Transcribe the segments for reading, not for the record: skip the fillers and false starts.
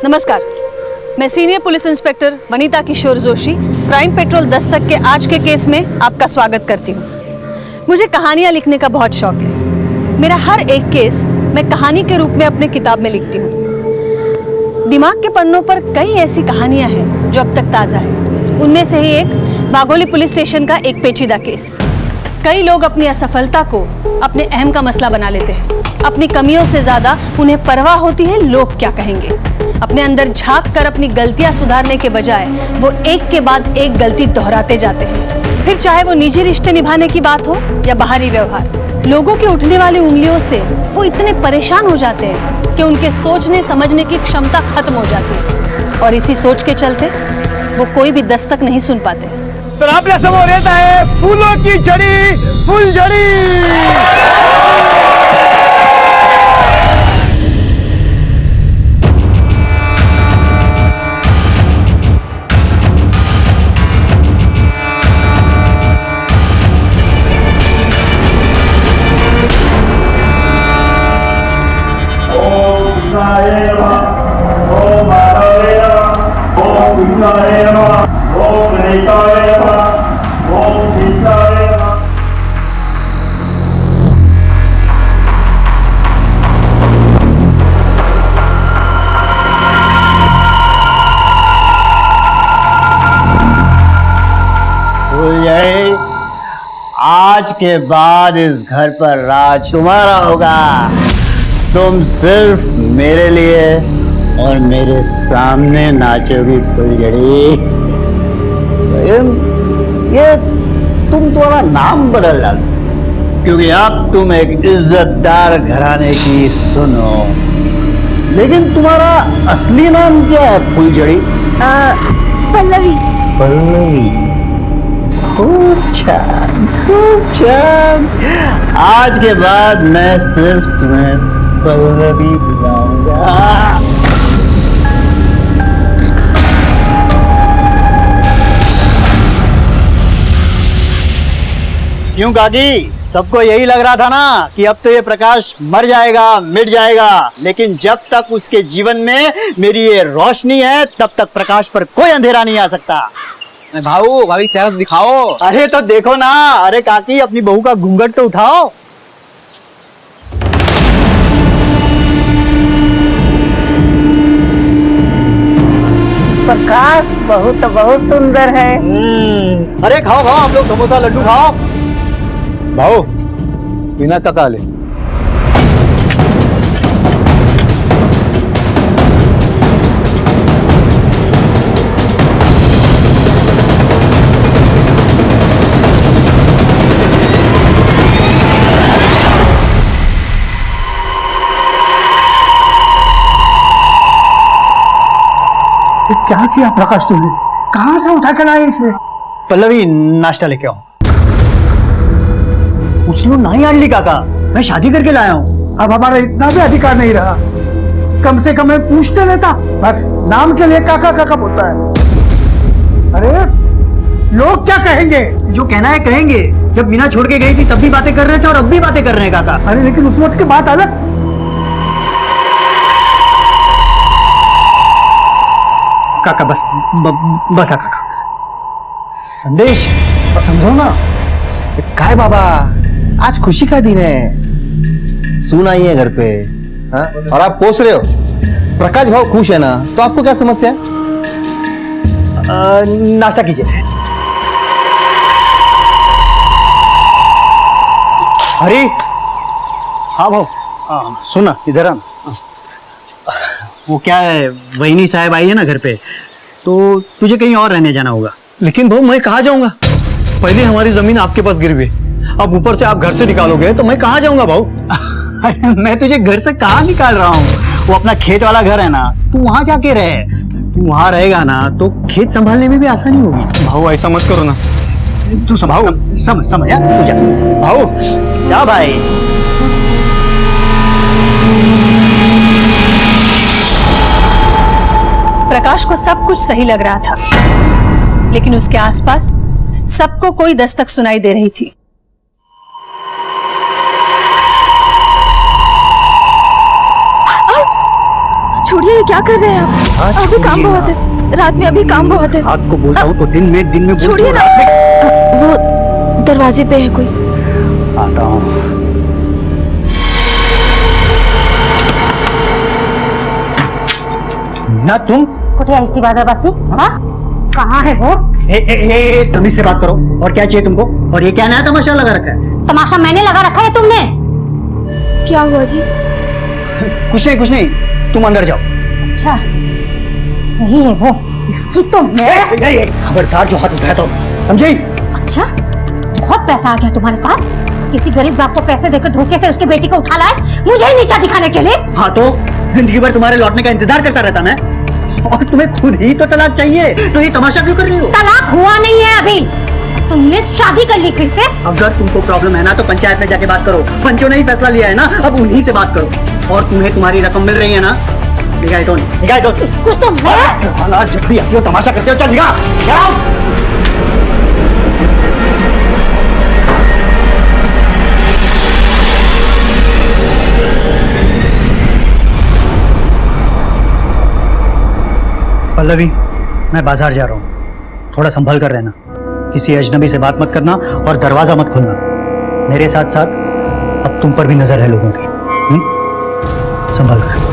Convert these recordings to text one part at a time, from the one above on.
नमस्कार, मैं senior police inspector Vanita किशोर Joshi crime petrol Dastak के आज के केस में आपका स्वागत करती हूँ। मुझे कहानियाँ लिखने का बहुत शौक है। मेरा हर एक केस मैं कहानी के रूप में अपने किताब में लिखती हूँ। दिमाग के पन्नों पर कई ऐसी कहानियाँ हैं जो अब तक ताज़ा है। उनमें से ही एक बागोली पुलिस स्टेशन का एक पेचीदा केस। कई लोग अपनी असफलता को अपने अहम का मसला बना लेते हैं। अपनी कमियों से ज्यादा उन्हें परवाह होती है लोग क्या कहेंगे। अपने अंदर झांक कर अपनी गलतियां सुधारने के बजाय वो एक के बाद एक गलती दोहराते जाते हैं। फिर चाहे वो निजी रिश्ते निभाने की बात हो या बाहरी व्यवहार, लोगों की उठने वाली उंगलियों से वो इतने परेशान हो जाते हैं कि उनके सोचने समझने की क्षमता खत्म हो जाती है और इसी सोच के चलते वो कोई भी दस्तक नहीं सुन पाते। तर आपल्या समोर येत आहे फूलों की जड़ी फुलझड़ी। आज के बाद इस घर पर राज तुम्हारा होगा। तुम सिर्फ मेरे लिए और मेरे सामने नाचोगी फुलझड़ी। ये तुम तुम्हारा नाम बदल डालो क्योंकि अब तुम एक इज्जतदार घराने की सुनो। लेकिन तुम्हारा असली नाम क्या है फुलझड़ी? पल्लवी। पल्लवी, खूब चांद, खूब चांद। आज के बाद मैं सिर्फ तुम्हें पल्लवी बुलाऊंगा। क्यों काकी, सबको यही लग रहा था ना कि अब तो ये प्रकाश मर जाएगा, मिट जाएगा, लेकिन जब तक उसके जीवन में मेरी ये रोशनी है तब तक प्रकाश पर कोई अंधेरा नहीं आ सकता। भाऊ भाभी चेहरा दिखाओ। अरे तो देखो ना। अरे काकी, अपनी बहू का घूंघट तो उठाओ। प्रकाश बहुत सुंदर है। अरे खाओ खाओ, आप लोग समोसा लड्डू खाओ। भाऊ बिना काका ले। क्या किया प्रकाश तुमने? कहां से उठा कर लाए इसे? पल्लवी, नाश्ता लेके आओ। उछलो नहीं आंडली काका, मैं शादी करके लाया हूँ। अब हमारा इतना भी अधिकार नहीं रहा। कम से कम मैं पूछते लेता। बस नाम के लिए काका काका बोलता है। अरे लोग क्या कहेंगे? जो कहना है कहेंगे। जब मीना छोड़ के गई थी तब भी बातें कर रहे थे और अब भी बातें कर रहे हैं काका। अरे लेकिन उस वक्त की बात अलग। काका बस बसा काका। संदेश समझो ना। काय बाबा, आज खुशी का दिन है। सून आई है घर पे, हाँ? और आप कोस रहे हो। प्रकाश भाव खुश है ना, तो आपको क्या समस्या है? नाश्ता कीजिए। अरे हाँ भाव, सुना इधर आ। वो क्या है, वहीनी साहब आई है ना घर पे, तो तुझे कहीं और रहने जाना होगा। लेकिन भाऊ मैं कहाँ जाऊंगा? पहले हमारी जमीन आपके पास गिरवी, अब ऊपर से आप घर से निकालोगे तो मैं कहाँ जाऊंगा भाऊ? अरे मैं तुझे घर से कहाँ निकाल रहा हूँ। वो अपना खेत वाला घर है ना, तू वहां जाके रहे। तू वहां रहेगा ना तो खेत संभालने में भी आसानी होगी। भाऊ ऐसा मत करो ना। तू समझ यार, तू जा। भाऊ जा भाई। प्रकाश को सब कुछ सही लग रहा था, लेकिन उसके आसपास सबको कोई दस्तक सुनाई दे रही थी। छोड़िए, ये क्या कर रहे हैं आप? अभी काम बहुत है, रात में अभी काम बहुत है। आपको बोलता हूँ तो दिन में छोड़िए ना। वो दरवाजे पे है कोई। आता हूँ। ना तुम कुठे आहेस ती बाजार बसती? हाँ, कहाँ है वो? तमीज से बात करो। और क्या चाहिए तुमको? और ये क्या नया तमाशा लगा रखा है? तमाशा मैंने लगा रखा है, तुमने? क्या हुआ जी? कुछ नहीं, तुम अंदर जाओ। अच्छा, यही है वो। इसकी तो मैं। खबरदार जो हाथ उठाया तो, समझी? अच्छा, बहुत पैसा आ गया तुम्हारे पास? किसी गरीब बाप को पैसे देकर धोखे से उसकी बेटी को उठा लाए, मुझे ही नीचा दिखाने के लिए? हाँ तो जिंदगी भर तुम्हारे लौटने का इंतजार करता रहता मैं। और तुम्हें खुद ही तो तलाक चाहिए, तो ये तमाशा क्यों कर रही हो? तलाक हुआ नहीं है अभी। तुमने शादी कर ली फिर से? अगर तुमको प्रॉब्लम है ना तो पंचायत में जाके बात करो। पंचों ने ही फैसला लिया है ना, अब उन्हीं से बात करो। और तुम्हें तुम्हारी रकम मिल रही है ना? निगाह दो। इसको तो मैं। जब भी आती हो तमाशा करते हो, चल निगाह। पल्लवी, मैं बाजार जा रहा हूँ, थोड़ा संभल कर रहना। किसी अजनबी से बात मत करना और दरवाजा मत खोलना। मेरे साथ साथ अब तुम पर भी नजर है लोगों की। संभल कर।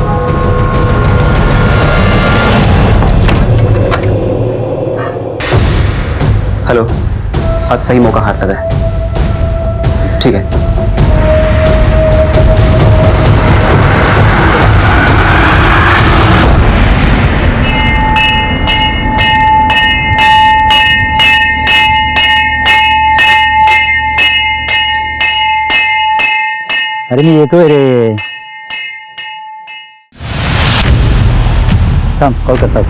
हेलो, आज सही मौका हाथ लगा है। ठीक है। अरे मी येतोय रे. थांब, कॉल करता हूँ.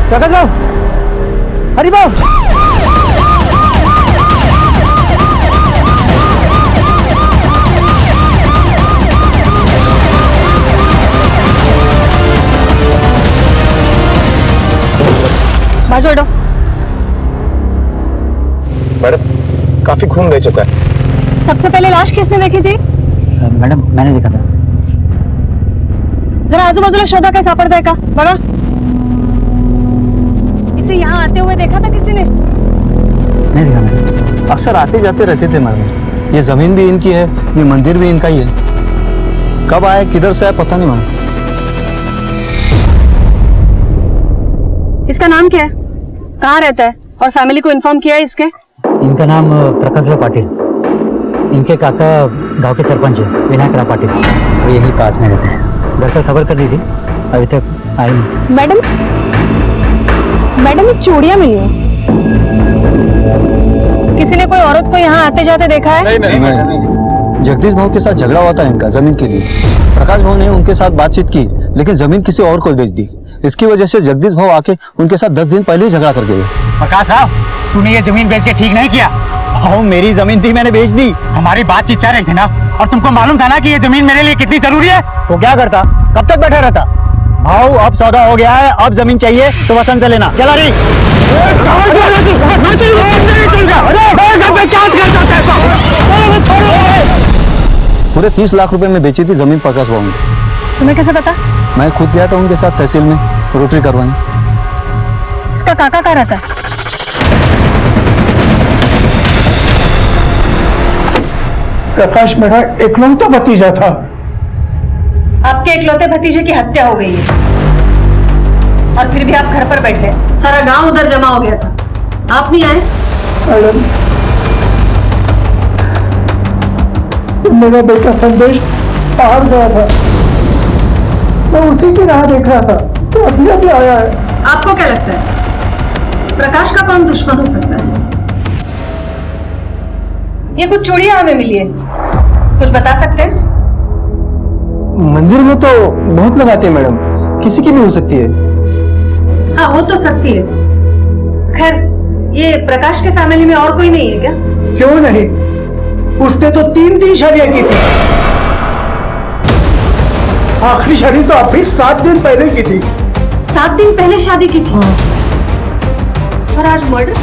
प्रकाश भाऊ, हरी भाऊ. बाजू हटो। मैडम, काफी खून बह चुका है। सबसे पहले लाश किसने देखी थी? मैडम, मैंने देखा था. जरा आजूबाजूला शोधा, काय सापडताय का बघा. इसे यहाँ आते हुए देखा था किसी ने? नहीं देखा मैडम. अक्सर आते जाते रहते थे मैडम. ये जमीन भी इनकी है, ये मंदिर भी इनका ही है. कब आए, किधर से आए, पता नहीं मैडम. इसका नाम क्या है, कहाँ रहता है और फैमिली को इन्फॉर्म किया है इसके? इनका नाम प्रकाशराव पाटिल. इनके काका गांव के सरपंच है, विनायकराव पाटिल. वो यही पास में रहते हैं. घर पर खबर कर दी थी, अभी तक आई नहीं. मैडम ये चूड़ियाँ मिली हैं. किसी ने कोई औरत को यहाँ आते जाते देखा है? नहीं. जगदीश भाव के साथ झगड़ा हुआ था इनका जमीन के लिए. प्रकाश भाव ने उनके साथ बातचीत की, लेकिन जमीन किसी और को बेच दी. इसकी वजह से जगदीश भाव आके उनके साथ 10 दिन पहले ही झगड़ा कर गए. प्रकाश राव, तूने ये जमीन बेच के ठीक नहीं किया. हाँ, मेरी जमीन थी, मैंने बेच दी. हमारी बातचीत चल रही थी ना, और तुमको मालूम था ना कि ये जमीन मेरे लिए कितनी जरूरी है. तो क्या करता, कब तक बैठा रहता. भाव अब सौदा हो गया है, अब जमीन चाहिए तो वसंत से लेना. चला रही. पूरे 30 लाख रुपए में बेची थी जमीन प्रकाश भाव ने. तुम्हें कैसे पता? मैं खुद गया था उनके साथ तहसील में रोटरी करवाने. इसका काका कहाँ रहता है? प्रकाश मेरा इकलौता भतीजा था. आपके इकलौते भतीजे की हत्या हो गई है और फिर भी आप घर पर बैठे. सारा गांव उधर जमा हो गया था, आप नहीं आए. मैडम, मेरा बेटा संदेश बाहर गया था, मैं उसी की राह देख रहा था, तो अभी आया है. आपको क्या लगता है प्रकाश का कौन दुश्मन हो सकता है? ये कुछ चूड़ियां हमें मिली है, कुछ बता सकते हैं? मंदिर में तो बहुत लगाते हैं मैडम, किसी की भी हो सकती है. हाँ, हो तो सकती है. खैर, ये प्रकाश के फैमिली में और कोई नहीं है क्या? क्यों नहीं, उसने तो 3 शादियां की थी. आखिरी शादी तो अभी 7 दिन पहले की थी. 7 दिन पहले शादी की थी और आज मर्डर.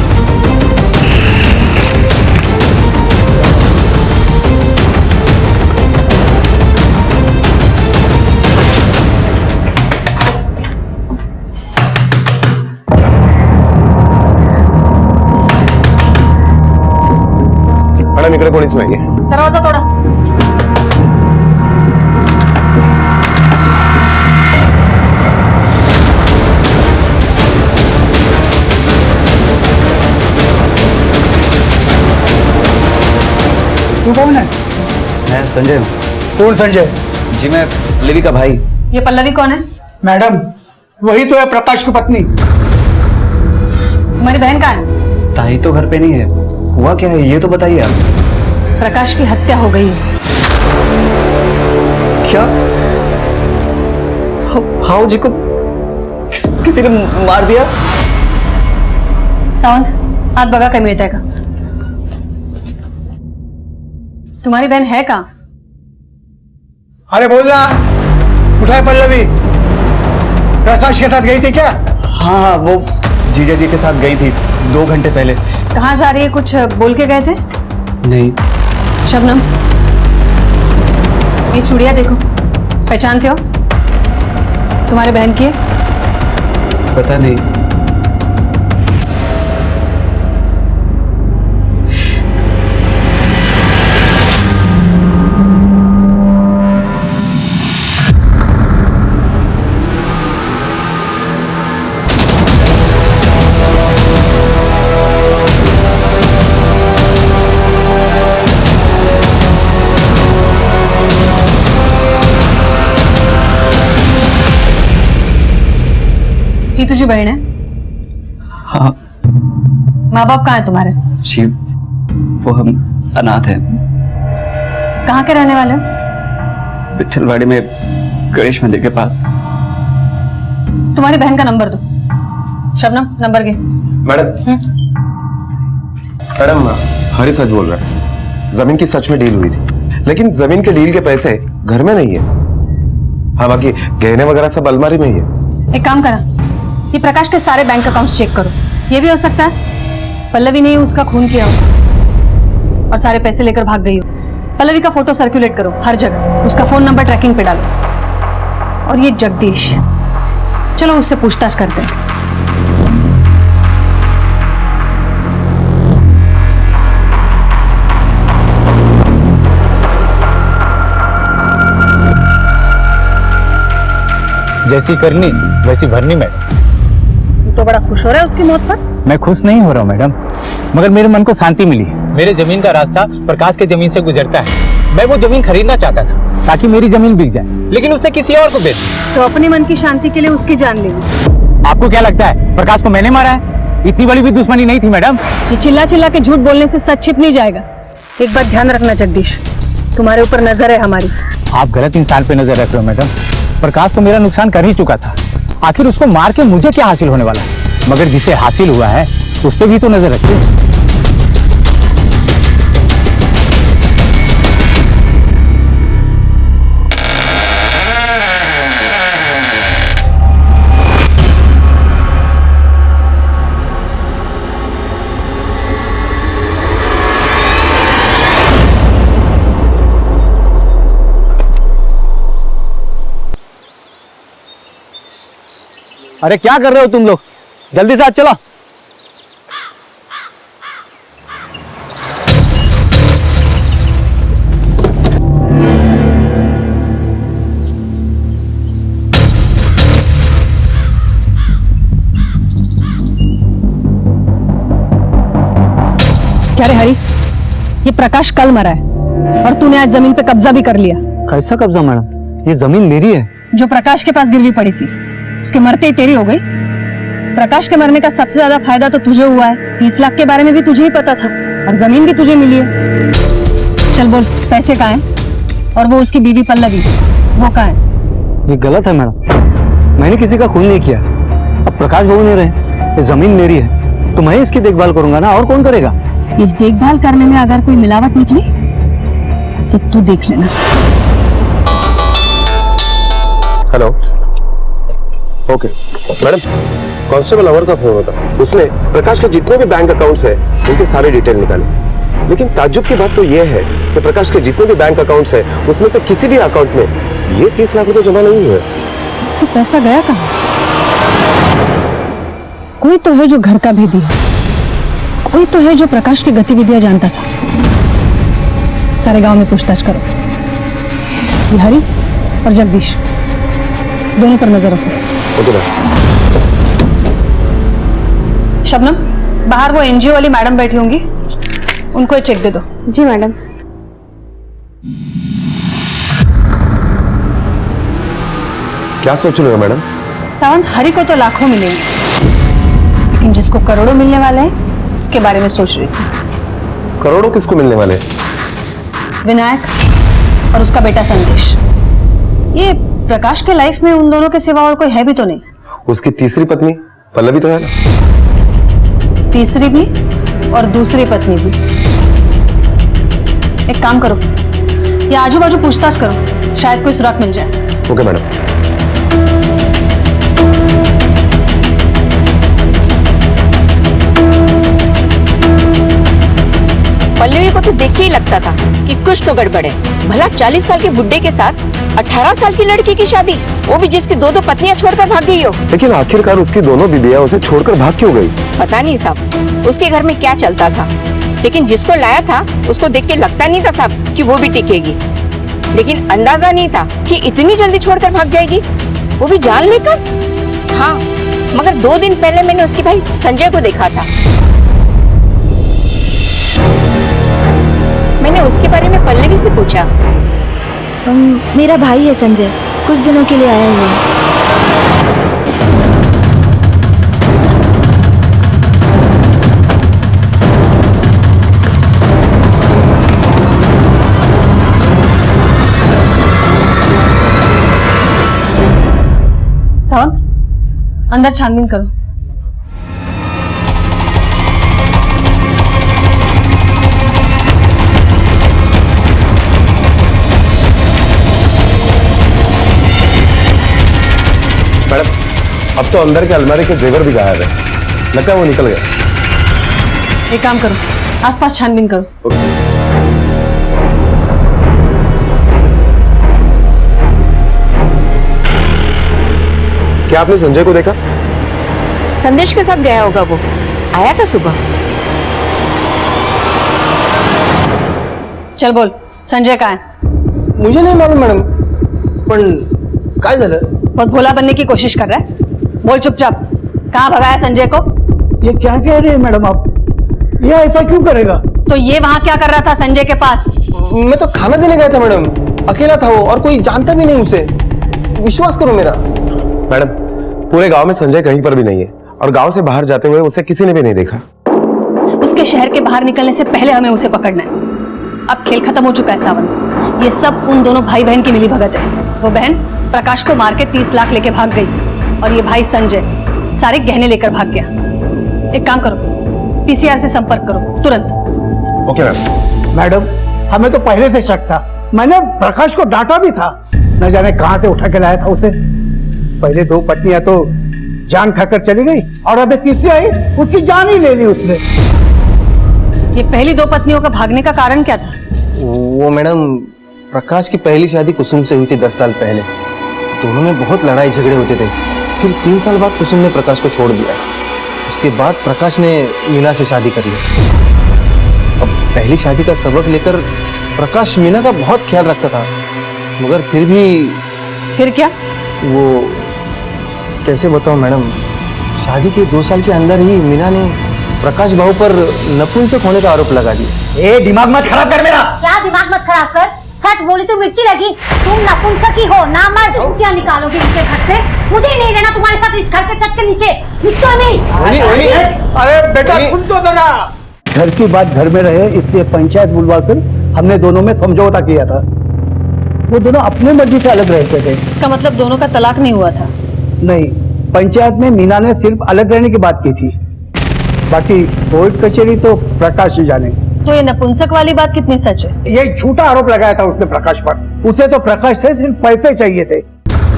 मॅडम इकडे कोणीच नाहीये. दरवाजा तोडा. तू कौन है? मैं संजय हूँ. कौन संजय? जी मैं पल्लवी का भाई. ये पल्लवी कौन है? मैडम वही तो है प्रकाश की पत्नी. तुम्हारी बहन कहाँ है? ताई तो घर पे नहीं है. हुआ क्या है ये तो बताइए आप. प्रकाश की हत्या हो गई है. क्या? भाव जी को किसी ने मार दिया? सावंत आत बघा काय मिळतंय का. तुम्हारी बहन है कहाँ? अरे बोल ना, उठा है पल्लवी. प्रकाश के साथ गई थी क्या? हाँ वो जीजा जी के साथ गई थी 2 घंटे पहले. कहाँ जा रही है, कुछ बोल के गए थे? नहीं. शबनम ये चूड़िया देखो, पहचानते हो? तुम्हारी बहन की है? पता नहीं. ही तुझी बहन है? हाँ. माँ बाप कहाँ है तुम्हारे? जी वो हम अनाथ हैं. कहाँ के रहने वाले हो? विठलवाड़ी में गणेश मंदिर के पास. तुम्हारी बहन का नंबर दो. शबनम नंबर के. मैडम मैडम हरी सच बोल रहा है. जमीन की सच में डील हुई थी, लेकिन जमीन के डील के पैसे घर में नहीं है. हाँ बाकी गहने वगैरह सब अलमारी में ही है. एक काम करा, ये प्रकाश के सारे बैंक अकाउंट्स चेक करो. ये भी हो सकता है पल्लवी ने उसका खून किया हो और सारे पैसे लेकर भाग गई हो. पल्लवी का फोटो सर्कुलेट करो हर जगह, उसका फोन नंबर ट्रैकिंग पे डालो. और ये जगदीश, चलो उससे पूछताछ करते हैं. जैसी करनी वैसी भरनी मैडम. तो बड़ा खुश हो रहा है उसकी मौत पर. मैं खुश नहीं हो रहा हूँ मैडम, मगर मेरे मन को शांति मिली. मेरे जमीन का रास्ता प्रकाश के जमीन से गुजरता है. मैं वो जमीन खरीदना चाहता था ताकि मेरी जमीन बिक जाए, लेकिन उसने किसी और को बेच दी. तो अपने मन की शांति के लिए उसकी जान ले ली. आपको क्या लगता है प्रकाश को मैंने मारा है? इतनी बड़ी भी दुश्मनी नहीं थी मैडम. ये चिल्ला चिल्ला के झूठ बोलने से सच छिप नहीं जाएगा. एक बात ध्यान रखना जगदीश, तुम्हारे ऊपर नजर है हमारी. आप गलत इंसान पे नजर रख रहे हो मैडम. प्रकाश तो मेरा नुकसान कर ही चुका था, आखिर उसको मार के मुझे क्या हासिल होने वाला है? मगर जिसे हासिल हुआ है उस पे भी तो नजर रखिए. अरे क्या कर रहे हो तुम लोग? जल्दी से आज चलो. क्या रे हरी, ये प्रकाश कल मरा है और तूने आज जमीन पे कब्जा भी कर लिया. कैसा कब्जा मैडम? ये जमीन मेरी है. जो प्रकाश के पास गिरवी पड़ी थी उसके मरते ही तेरी हो गई. प्रकाश के मरने का सबसे ज्यादा फायदा तो तुझे हुआ है. 30 लाख के बारे में भी तुझे ही पता था और जमीन भी तुझे मिली है. चल बोल, पैसे कहाँ हैं? और वो उसकी बीवी पल्लवी, वो कहाँ है? ये गलत है मैडम. मैंने किसी का खून नहीं किया. अब प्रकाश बहू नहीं रहे, ये जमीन मेरी है तो मैं ही इसकी देखभाल करूंगा ना, और कौन करेगा? ये देखभाल करने में अगर कोई मिलावट निकली तो तू देख लेना. हेलो. ओके मैडम, कांस्टेबल अवर का फोन होता. उसने प्रकाश के जितने भी बैंक अकाउंट्स हैं उनके सारे डिटेल निकाले. लेकिन ताज्जुब की बात तो यह है कि प्रकाश के जितने भी बैंक अकाउंट्स हैं उसमें से किसी भी अकाउंट में ये 30 लाख रुपए जमा नहीं हुए. तो पैसा गया कहाँ? कोई तो है जो घर का भेदी है, कोई तो है जो प्रकाश की गतिविधियां जानता था. सारे गांव में पूछताछ करो। ये हरी और जगदीश दोनों पर नजर रखो। Okay ma'am. शबनम, बाहर वो एनजीओ वाली मैडम बैठी होंगी, उनको ये चेक दे दो। जी मैडम। क्या सोच रहे हो मैडम? सावंत, हरी को तो लाखों मिलेंगे, लेकिन जिसको करोड़ों मिलने वाले हैं उसके बारे में सोच रही थी। करोड़ों किसको मिलने वाले? विनायक और उसका बेटा संदेश। ये प्रकाश के लाइफ में उन दोनों के सिवा और कोई है भी तो नहीं। उसकी तीसरी पत्नी पल्लवी तो है ना? तीसरी भी और दूसरी पत्नी भी। एक काम करो, ये आजू बाजू पूछताछ करो, शायद कोई सुराग मिल जाए। Okay madam. पल्लवी को तो देख के ही लगता था कि कुछ तो गड़बड़ है। भला 40 साल के बुड्ढे के साथ 18 साल की लड़की की शादी, वो भी जिसकी दो पत्नियां छोड़कर भाग गई हो। लेकिन आखिरकार उसकी दोनों बीबियां उसे छोड़कर भाग क्यों गई? पता नहीं साहब, उसके घर में क्या चलता था, लेकिन जिसको लाया था उसको देख के लगता नहीं था साहब कि वो भी टिकेगी। लेकिन अंदाजा नहीं था कि इतनी जल्दी छोड़कर भाग जाएगी, वो भी जान लेकर। हाँ, मगर 2 दिन पहले मैंने उसके भाई संजय को देखा था। मैंने उसके बारे में पल्लवी से पूछा। मेरा भाई है संजय, कुछ दिनों के लिए आया हुआ है। सावंत, अंदर छानबीन करो। मैडम, अब तो अंदर के अलमारी के जेवर भी गायब है, लगता है वो निकल गया। एक काम करो, आसपास छानबीन करो। क्या आपने संजय को देखा? संदेश के साथ गया होगा, वो आया था सुबह। चल बोल, संजय कहाँ है? मुझे नहीं मालूम मैडम, पण काय झालं? बहुत भोला बनने की कोशिश कर रहा है, बोल चुपचाप। कहाँ भगाया संजय को? ये क्या कह रहे हैं मैडम आप? ये ऐसा क्यों करेगा? तो ये वहां क्या कर रहा था संजय के पास? मैं तो खाना देने गया था मैडम, अकेला था वो और कोई जानता भी नहीं उसे, विश्वास करो मेरा। मैडम, पूरे गांव में संजय कहीं पर भी नहीं है और गांव से बाहर जाते हुए उसे किसी ने भी नहीं देखा। उसके शहर के बाहर निकलने से पहले हमें उसे पकड़ना है। अब खेल खत्म हो चुका है सावंत, ये सब उन दोनों भाई बहन की मिलीभगत है। वो बहन प्रकाश को मार के 30 लाख लेके भाग गई और ये भाई संजय सारे गहने लेकर भाग गया। एक काम करो, पीसीआर से संपर्क करो तुरंत। Okay ma'am. मैडम, हमें तो पहले से शक था, मैंने प्रकाश को डांटा भी था, न जाने कहां से उठा के लाया था उसे। पहले 2 पत्नियां तो जान खाकर चली गई और अब तीसरी आई, उसकी जान ही ले ली उसने। ये पहली 2 पत्नियों का भागने का कारण क्या था? वो मैडम, प्रकाश की पहली शादी कुसुम से हुई थी 10 साल पहले। दोनों में बहुत लड़ाई झगड़े होते थे। फिर 3 साल बाद कुसुम ने प्रकाश को छोड़ दिया। उसके बाद प्रकाश ने मीना से शादी कर ली। अब पहली शादी का सबक लेकर प्रकाश मीना का बहुत ख्याल रखता था, मगर फिर भी। फिर क्या? वो कैसे बताऊं मैडम, शादी के 2 साल के अंदर ही मीना ने प्रकाश भाऊ पर नपुंसक होने का आरोप लगा दिया। ए, दिमाग मत खराब कर मेरा। क्या दिमाग मत खराब कर, सच बोली तो मिर्ची लगी। तुम नपुंसक ही हो, ना मर्द। तुम क्या निकालोगे नीचे घर से? मुझे ही नहीं लेना तुम्हारे साथ इस घर के छत के नीचे। निकलो नहीं। अरे बेटा सुन तो जरा, घर की बात घर में रहे, इसलिए पंचायत बुलवाकर हमने दोनों में समझौता किया था। वो दोनों अपने मर्जी से अलग रहते थे। इसका मतलब दोनों का तलाक नहीं हुआ था? नहीं, पंचायत में मीना ने सिर्फ अलग रहने की बात की थी, बाकी कोर्ट कचहरी तो प्रकाश ही जाने। तो ये नपुंसक वाली बात कितनी सच है? ये झूठा आरोप लगाया था उसने प्रकाश पर। उसे तो प्रकाश से सिर्फ पैसे चाहिए थे।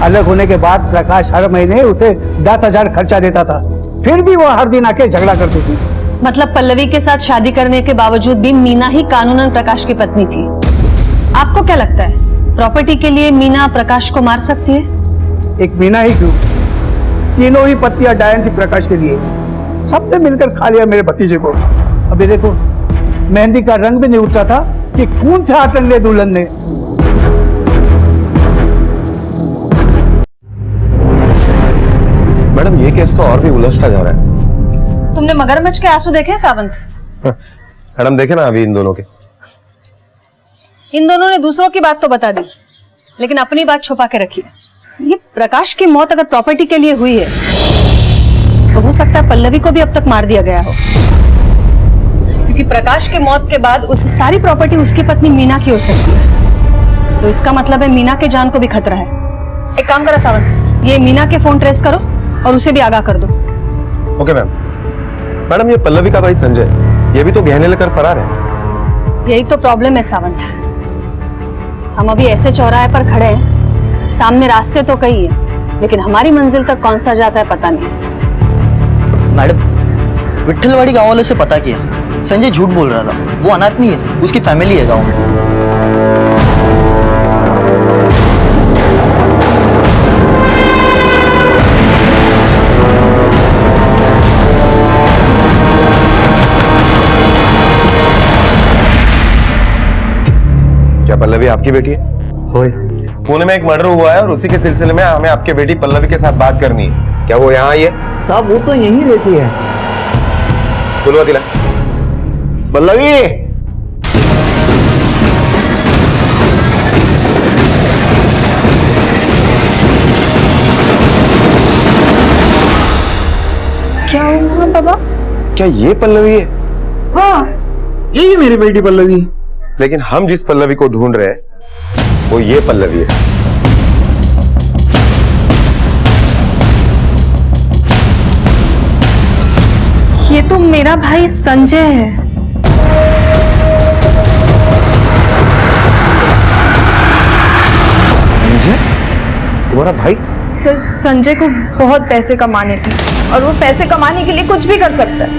अलग होने के बाद प्रकाश हर महीने उसे 10,000 खर्चा देता था, फिर भी वो हर दिन आके झगड़ा करती थी। मतलब पल्लवी के साथ शादी करने के बावजूद भी मीना ही कानूनन प्रकाश की पत्नी थी। आपको क्या लगता है, प्रॉपर्टी के लिए मीना प्रकाश को मार सकती है? एक मीना ही क्यों, तीनों ही पत्नियां डायन थी प्रकाश के लिए। सबने मिलकर खा लिया मेरे भतीजे को। अभी देखो, मेहंदी का रंग भी नहीं उतरा था कि कौन से हाथ ले दुल्हन ने। मैडम ये केस तो और भी उलझता जा रहा है। तुमने मगरमच्छ के आंसू देखे सावंत? मैडम देखे ना अभी इन दोनों के। इन दोनों ने दूसरों की बात तो बता दी, लेकिन अपनी बात छुपा के रखी है। ये प्रकाश की मौत अगर प्रॉपर्टी के लिए हुई है तो हो सकता है पल्लवी को भी अब तक मार दिया गया हो, क्योंकि प्रकाश के मौत के बाद उसकी सारी प्रॉपर्टी उसकी पत्नी मीना की हो सकती है। तो इसका मतलब है मीना के जान को भी खतरा है। एक काम करो सावंत, ये मीना के फोन ट्रेस करो और उसे भी आगाह कर दो। Okay ma'am. मैडम ये पल्लवी का भाई संजय, ये भी तो गहने लेकर फरार है। यही तो प्रॉब्लम है सावंत। हम अभी ऐसे चौराहे पर खड़े हैं, सामने रास्ते तो कई हैं, लेकिन हमारी मंजिल तक कौन सा जाता है पता नहीं। मैडम, विट्ठलवाड़ी गांव वाले से पता किया, संजय झूठ बोल रहा था। वो अनाथ नहीं है, उसकी फैमिली है गांव में। क्या पल्लवी आपकी बेटी है? होए। पुणे में एक मर्डर हुआ है और उसी के सिलसिले में हमें आपके बेटी पल्लवी के साथ बात करनी है। क्या वो यहाँ आई है? साहब वो तो यहीं रहती है। बुलवा दिला। पल्लवी, क्या हुआ बाबा? क्या ये पल्लवी है? हाँ यही मेरी बेटी पल्लवी। लेकिन हम जिस पल्लवी को ढूंढ रहे हैं वो ये पल्लवी है। ये तो मेरा भाई संजय है। संजय? तुम्हारा भाई? सर, संजय को बहुत पैसे कमाने थे और वो पैसे कमाने के लिए कुछ भी कर सकता है,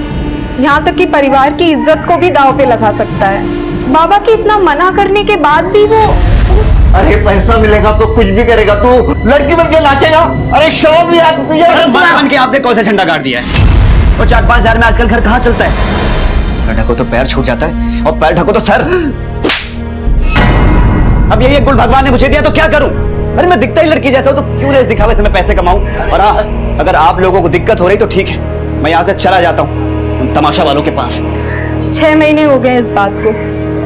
यहाँ तक कि परिवार की इज्जत को भी दांव पे लगा सकता है। बाबा के इतना मना करने के बाद भी वो। अरे पैसा मिलेगा तो कुछ भी करेगा। तू लड़की बन के नाचेगा। अरे शौक भी है तुझे। बन के आपने कौन सा झंडा गाड़ दिया है? और 4-5 हजार में आजकल घर कहाँ चलता है? सर ढको तो पैर छूट जाता है और पैर ढको तो सर। अब यही एक गुल भगवान ने मुझे दिया तो क्या करूं? अरे मैं दिखता ही लड़की जैसा हूं तो क्यों इस दिखावे से मैं पैसे कमाऊं? और हाँ, अगर आप लोगों को दिक्कत हो रही तो ठीक है, मैं यहाँ से चला जाता हूँ उन तमाशा वालों के पास। 6 महीने हो गए इस बात को,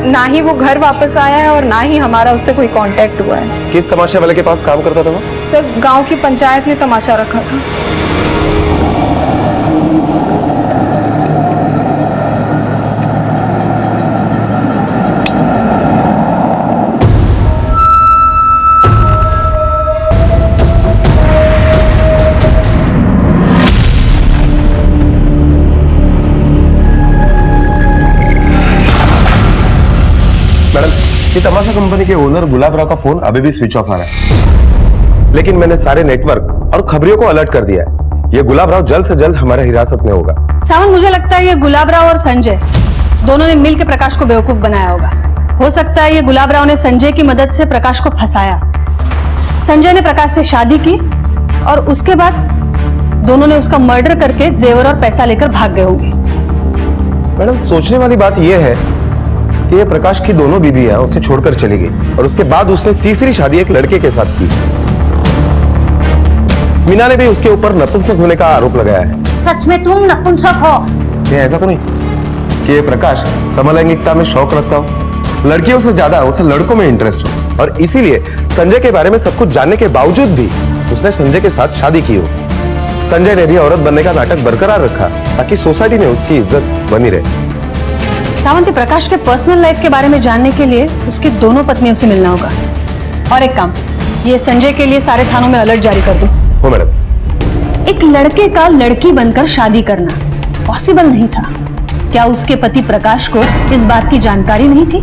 ना ही वो घर वापस आया है और ना ही हमारा उससे कोई कांटेक्ट हुआ है। किस तमाशा वाले के पास काम करता था वो? सर, गांव की पंचायत ने तमाशा रखा था। ये तमाशा कंपनी के ओनर गुलाब राव का फोन अभी भी स्विच ऑफ आ रहा है, लेकिन मैंने सारे नेटवर्क और खबरियों को अलर्ट कर दिया है। ये गुलाब राव जल्द से जल्द हमारे हिरासत में होगा। सावंत, मुझे लगता है ये गुलाब राव और संजय दोनों ने मिलकर प्रकाश को बेवकूफ बनाया होगा। हो सकता है ये गुलाब राव ने संजय की मदद से प्रकाश को फंसाया। संजय ने प्रकाश से शादी की और उसके बाद दोनों ने उसका मर्डर करके जेवर और पैसा लेकर भाग गए होंगे। मैडम, सोचने वाली बात यह है कि ये प्रकाश की दोनों बीवियां उसे छोड़कर चली गई और उसके बाद उसने तीसरी शादी एक लड़के के साथ की। मीना ने भी उसके ऊपर नपुंसक होने का आरोप लगाया है। सच में तुम नपुंसक हो? ये ऐसा तो नहीं कि ये प्रकाश समलैंगिकता में शौक रखता हो, लड़कियों से ज्यादा उसे लड़कों में इंटरेस्ट हो और इसीलिए संजय के बारे में सब कुछ जानने के बावजूद भी उसने संजय के साथ शादी की हो। संजय ने भी औरत बनने का नाटक बरकरार रखा ताकि सोसाइटी में उसकी इज्जत बनी रहे। सावंत, प्रकाश के पर्सनल लाइफ के बारे में जानने के लिए उसकी दोनों पत्नियों से मिलना होगा। और एक काम, ये संजय के लिए सारे थानों में अलर्ट जारी कर दो। हो मैडम। एक लड़के का लड़की बनकर शादी करना पॉसिबल नहीं था। क्या उसके पति प्रकाश को इस बात की जानकारी नहीं थी,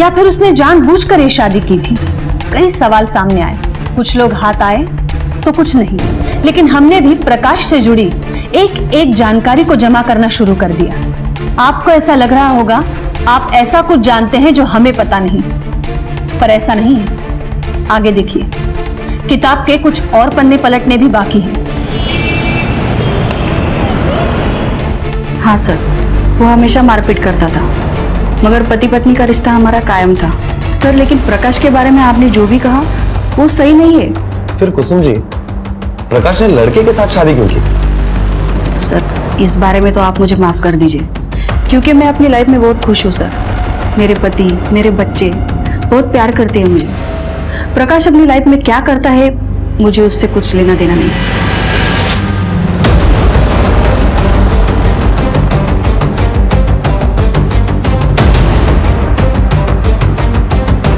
या फिर उसने जानबूझकर ये शादी की थी? कई सवाल सामने आए, कुछ लोग हाथ आए तो कुछ नहीं, लेकिन हमने भी प्रकाश से जुड़ी एक एक जानकारी को जमा करना शुरू कर दिया। आपको ऐसा लग रहा होगा आप ऐसा कुछ जानते हैं जो हमें पता नहीं, पर ऐसा नहीं है। आगे देखिए, किताब के कुछ और पन्ने पलटने भी बाकी हैं। हाँ सर, वो हमेशा मारपीट करता था। मगर पति पत्नी का रिश्ता हमारा कायम था सर। लेकिन प्रकाश के बारे में आपने जो भी कहा वो सही नहीं है। फिर कुसुम जी, प्रकाश ने लड़के के साथ शादी क्यों की? सर इस बारे में तो आप मुझे माफ कर दीजिए, क्योंकि मैं अपनी लाइफ में बहुत खुश हूँ सर। मेरे पति, मेरे बच्चे बहुत प्यार करते हैं मुझे। प्रकाश अपनी लाइफ में क्या करता है मुझे उससे कुछ लेना देना नहीं।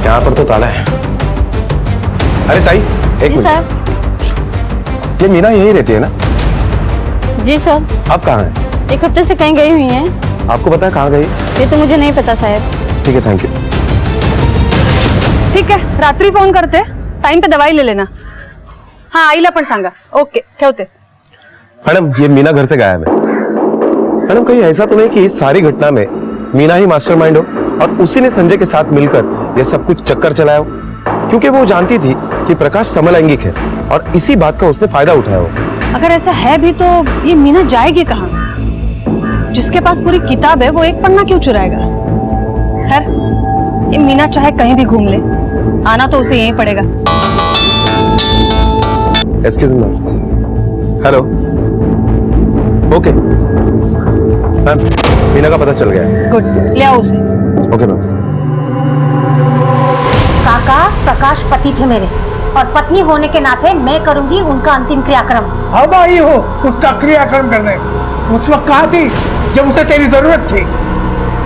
यहाँ पर तो ताला है। अरे ताई, एक मिनट। साहब। ये मीना यहीं रहती है ना? जी सर। आप कहाँ हैं? एक हफ्ते से कहीं गई हुई हैं। आपको पता है कहाँ गई? ये तो मुझे नहीं पता साहब। ठीक है, थैंक यू। ठीक है, रात्रि फोन करते, टाइम पे दवाई ले लेना। हाँ आईला पण सांगा। ओके ठेवते। मैडम, ये मीना घर से गायब है। मैडम, कहीं ऐसा तो नहीं कि इस सारी घटना में मीना ही मास्टरमाइंड हो और उसी ने संजय के साथ मिलकर ये सब कुछ चक्कर चलाया हो? क्योंकि वो जानती थी कि प्रकाश समलैंगिक है और इसी बात का उसने फायदा उठाया हो। अगर ऐसा है भी तो ये मीना जाएगी कहाँ? जिसके पास पूरी किताब है वो एक पन्ना क्यों चुराएगा? खैर, ये मीना चाहे कहीं भी घूम ले, आना तो उसे यहीं पड़ेगा। Excuse me. Hello. Okay ma'am, Meena का पता चल गया है। गुड, ले आओ उसे। Okay ma'am. काका, प्रकाश पति थे मेरे और पत्नी होने के नाते मैं करूंगी उनका अंतिम क्रियाक्रम। अब आई हो उसका क्रियाक्रम करने। उस वक्त कहाँ थी जब उसे तेरी जरूरत थी?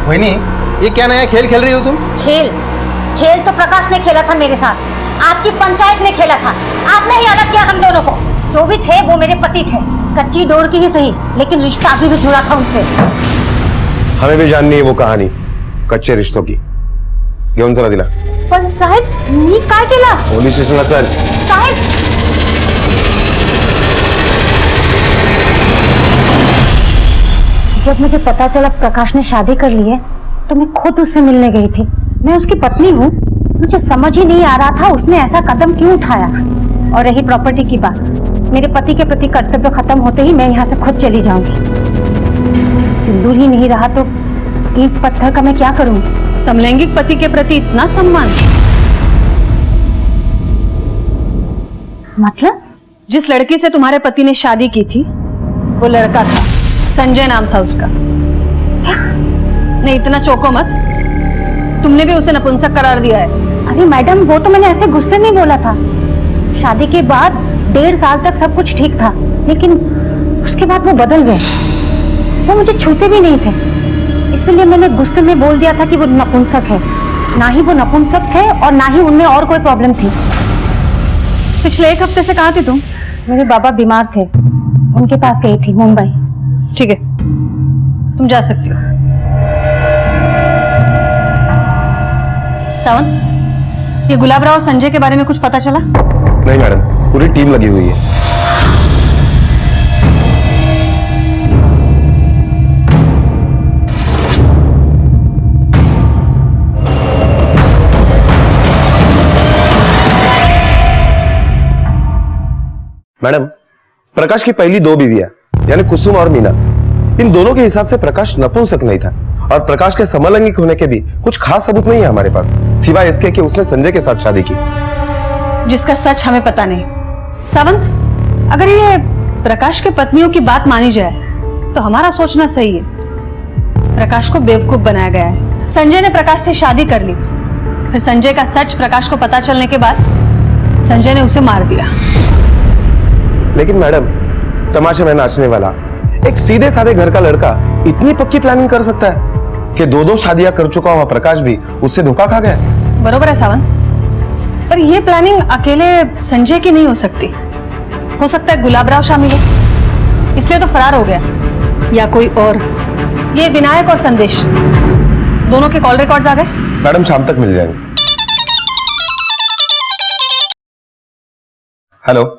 वही ये क्या नया खेल खेल रही हो तुम? खेल तो प्रकाश ने खेला था मेरे साथ, आपकी पंचायत ने खेला था। आपने ही अलग किया हम दोनों को। जो भी थे वो मेरे पति थे, कच्ची डोर की ही सही, लेकिन रिश्ता अभी भी जुड़ा था उनसे। हमें भी जाननी है वो कहानी कच्चे रिश्तों की। घेऊन चला तिला। पण साहेब, मी काय केला? पोलीस स्टेशनला चल। साहेब, जब मुझे पता चला प्रकाश ने शादी कर ली है तो मैं खुद उससे मिलने गई थी। मैं उसकी पत्नी हूँ, मुझे समझ ही नहीं आ रहा था उसने ऐसा कदम क्यों उठाया। और रही प्रॉपर्टी की बात, मेरे पति के प्रति कर्तव्य खत्म होते ही मैं यहाँ से खुद चली जाऊंगी। सिंदूर ही नहीं रहा तो ईंट पत्थर का मैं क्या करूंगी? समलैंगिक पति के प्रति इतना सम्मान? मतलब? जिस लड़की से तुम्हारे पति ने शादी की थी वो लड़का था, संजय नाम था उसका। नहीं, इतना चौंको मत, तुमने भी उसे नपुंसक करार दिया है। अरे मैडम, वो तो मैंने ऐसे गुस्से में बोला था। शादी के बाद 1.5 साल तक सब कुछ ठीक था, लेकिन उसके बाद वो बदल गए। वो मुझे छूते भी नहीं थे, इसलिए मैंने गुस्से में बोल दिया था कि वो नपुंसक है। ना ही वो नपुंसक थे और ना ही उनमें और कोई प्रॉब्लम थी। पिछले 1 हफ्ते से कहाँ थी तुम? मेरे बाबा बीमार थे, उनके पास गई थी, मुंबई। ठीक है, तुम जा सकती हो। सावंत, ये गुलाबराव और संजय के बारे में कुछ पता चला? नहीं मैडम, पूरी टीम लगी हुई है। मैडम, प्रकाश की पहली 2 बीवियां यानी कुसुम और मीना, इन दोनों के हिसाब से प्रकाश नपुंसक नहीं था और प्रकाश के समलैंगिक होने के भी कुछ खास सबूत नहीं है हमारे पास, सिवाय इसके कि उसने संजय के साथ शादी की, जिसका सच हमें पता नहीं। सावंत, अगर ये प्रकाश के पत्नियों की बात मानी जाए तो हमारा सोचना सही है। प्रकाश को बेवकूफ बनाया गया है। संजय ने प्रकाश से शादी कर ली, फिर संजय का सच प्रकाश को पता चलने के बाद संजय ने उसे मार दिया। लेकिन मैडम, तमाशे में नाचने वाला एक सीधे साधे घर का लड़का इतनी पक्की प्लानिंग कर सकता है कि 2 शादियां कर चुका हुआ प्रकाश भी उससे धोखा खा गया। बरोबर है सावंत, पर यह प्लानिंग अकेले संजय की नहीं हो सकती। हो सकता है गुलाबराव शामिल हो, इसलिए तो फरार हो गया, या कोई और। ये विनायक और संदेश दोनों के कॉल रिकॉर्ड्स आ गए? मैडम, शाम तक मिल जाएंगे। हेलो।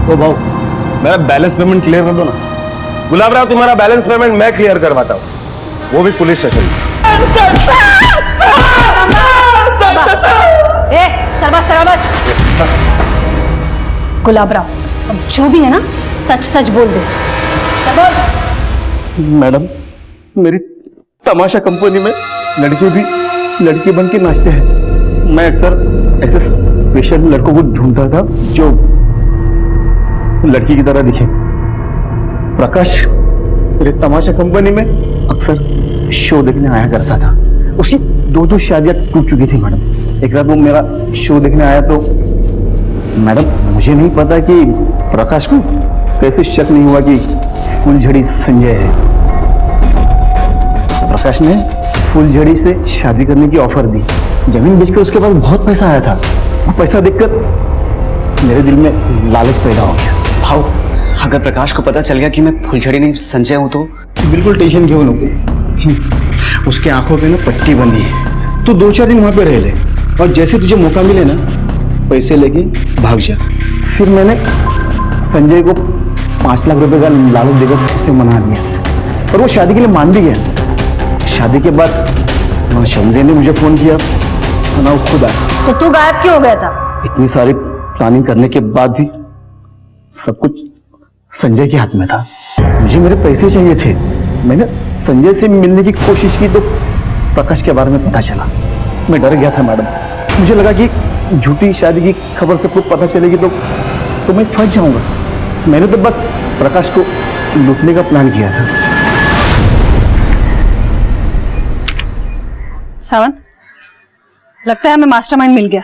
ओ भाऊ, मेरा बैलेंस पेमेंट क्लियर कर दो ना। गुलाबराव, तुम्हारा बैलेंस पेमेंट मैं क्लियर करवाता हूँ, वो भी पुलिस स्टेशन। सरबस, गुलाबराव, अब जो भी है ना सच सच बोल दे। चल बोल। मैडम, मेरी तमाशा कंपनी में लड़के भी लड़की बन के नाचते हैं। मैं अक्सर ऐसे स्पेशल लड़कों को ढूंढता था जो लड़की की तरह दिखे। प्रकाश मेरे तमाशा कंपनी में अक्सर शो देखने आया करता था। उसकी 2 शादियां टूट चुकी थी मैडम। एक रात वो मेरा शो देखने आया तो मैडम मुझे नहीं पता कि प्रकाश को कैसे शक नहीं हुआ कि फूलझड़ी संजय है। प्रकाश ने फूलझड़ी से शादी करने की ऑफर दी। जमीन बेचकर उसके पास बहुत पैसा आया था। वो पैसा देखकर मेरे दिल में लालच पैदा हो गया। भाव, अगर प्रकाश को पता चल गया कि मैं फुलझड़ी नहीं संजय हूं तो? बिल्कुल टेंशन क्यों लो। उसके आंखों पे ना पट्टी बंधी है। तू 2-4 दिन वहां पे रह ले और जैसे तुझे मौका मिले ना पैसे लेके भाग जा। फिर मैंने संजय को 5 लाख रुपए का लालच देकर उसे मना दिया और वो शादी के लिए मान भी गया। शादी के बाद ना संजय ने मुझे फोन किया ना वो खुद आया। तो तू गायब क्यों हो गया था? इतनी सारी प्लानिंग करने के बाद भी सब कुछ संजय के हाथ में था। मुझे मेरे पैसे चाहिए थे। मैंने संजय से मिलने की कोशिश की तो प्रकाश के बारे में पता चला। मैं डर गया था मैडम। मुझे लगा कि झूठी शादी की खबर सबको पता चलेगी तो मैं फंस जाऊंगा। मैंने तो बस प्रकाश को लूटने का प्लान किया था। सावंत, लगता है हमें मास्टरमाइंड मिल गया।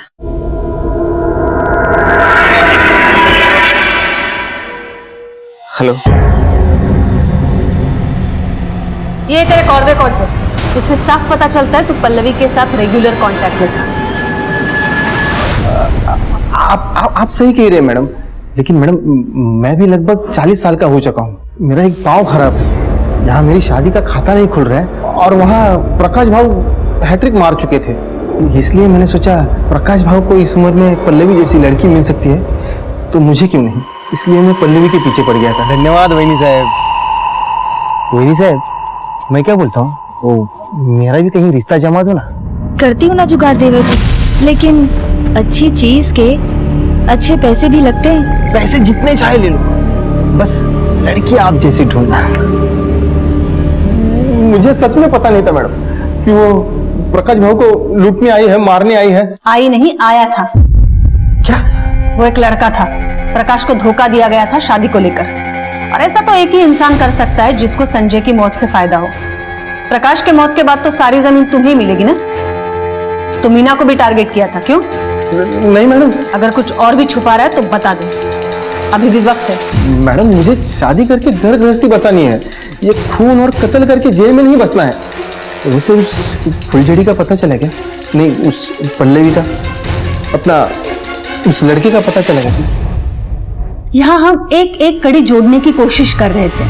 हेलो, ये तेरे कॉल रिकॉर्ड्स है। इससे साफ पता चलता है तू पल्लवी के साथ रेगुलर कांटेक्ट में था। आप सही कह रहे हैं मैडम, लेकिन मैडम मैं भी लगभग 40 साल का हो चुका हूँ। मेरा एक पाँव खराब है। यहाँ मेरी शादी का खाता नहीं खुल रहा है और वहाँ प्रकाश भाव हैट्रिक मार चुके थे। इसलिए मैंने सोचा प्रकाश भाव को इस उम्र में पल्लवी जैसी लड़की मिल सकती है तो मुझे क्यों नहीं। इसलिए मैं पल्लवी के पीछे पड़ गया था। धन्यवाद वैनी साहब। वैनी साहब, मैं क्या बोलता हूँ, वो मेरा भी कहीं रिश्ता जमा दो ना। करती हूँ ना जुगाड़ देवे जी, लेकिन अच्छी चीज के अच्छे पैसे भी लगते हैं। पैसे जितने चाहे ले लो, बस लड़की आप जैसी ढूंढना। मुझे सच में पता नहीं था मैडम कि वो प्रकाश भाव को लूटने आई है, मारने आई है। आई नहीं, आया था। क्या? वो एक लड़का था। प्रकाश को धोखा दिया गया था शादी को लेकर। और ऐसा तो एक ही इंसान कर सकता है जिसको संजय की मौत से फायदा हो। प्रकाश के मौत के बाद तो सारी जमीन तुम्हें मिलेगी ना। तो मीना को भी टारगेट किया था, क्यों? नहीं मैडम। अगर कुछ और भी छुपा रहा है तो बता दे, अभी भी वक्त है। मैडम मुझे शादी करके घर गृहस्थी बसानी है, ये खून और कत्ल करके जेल में नहीं बसना है। वैसे उस फुलझड़ी का पता चला क्या? नहीं, उस पल्लवी का, अपना उस लड़के का पता चला क्या? यहाँ हम एक एक कड़ी जोड़ने की कोशिश कर रहे थे,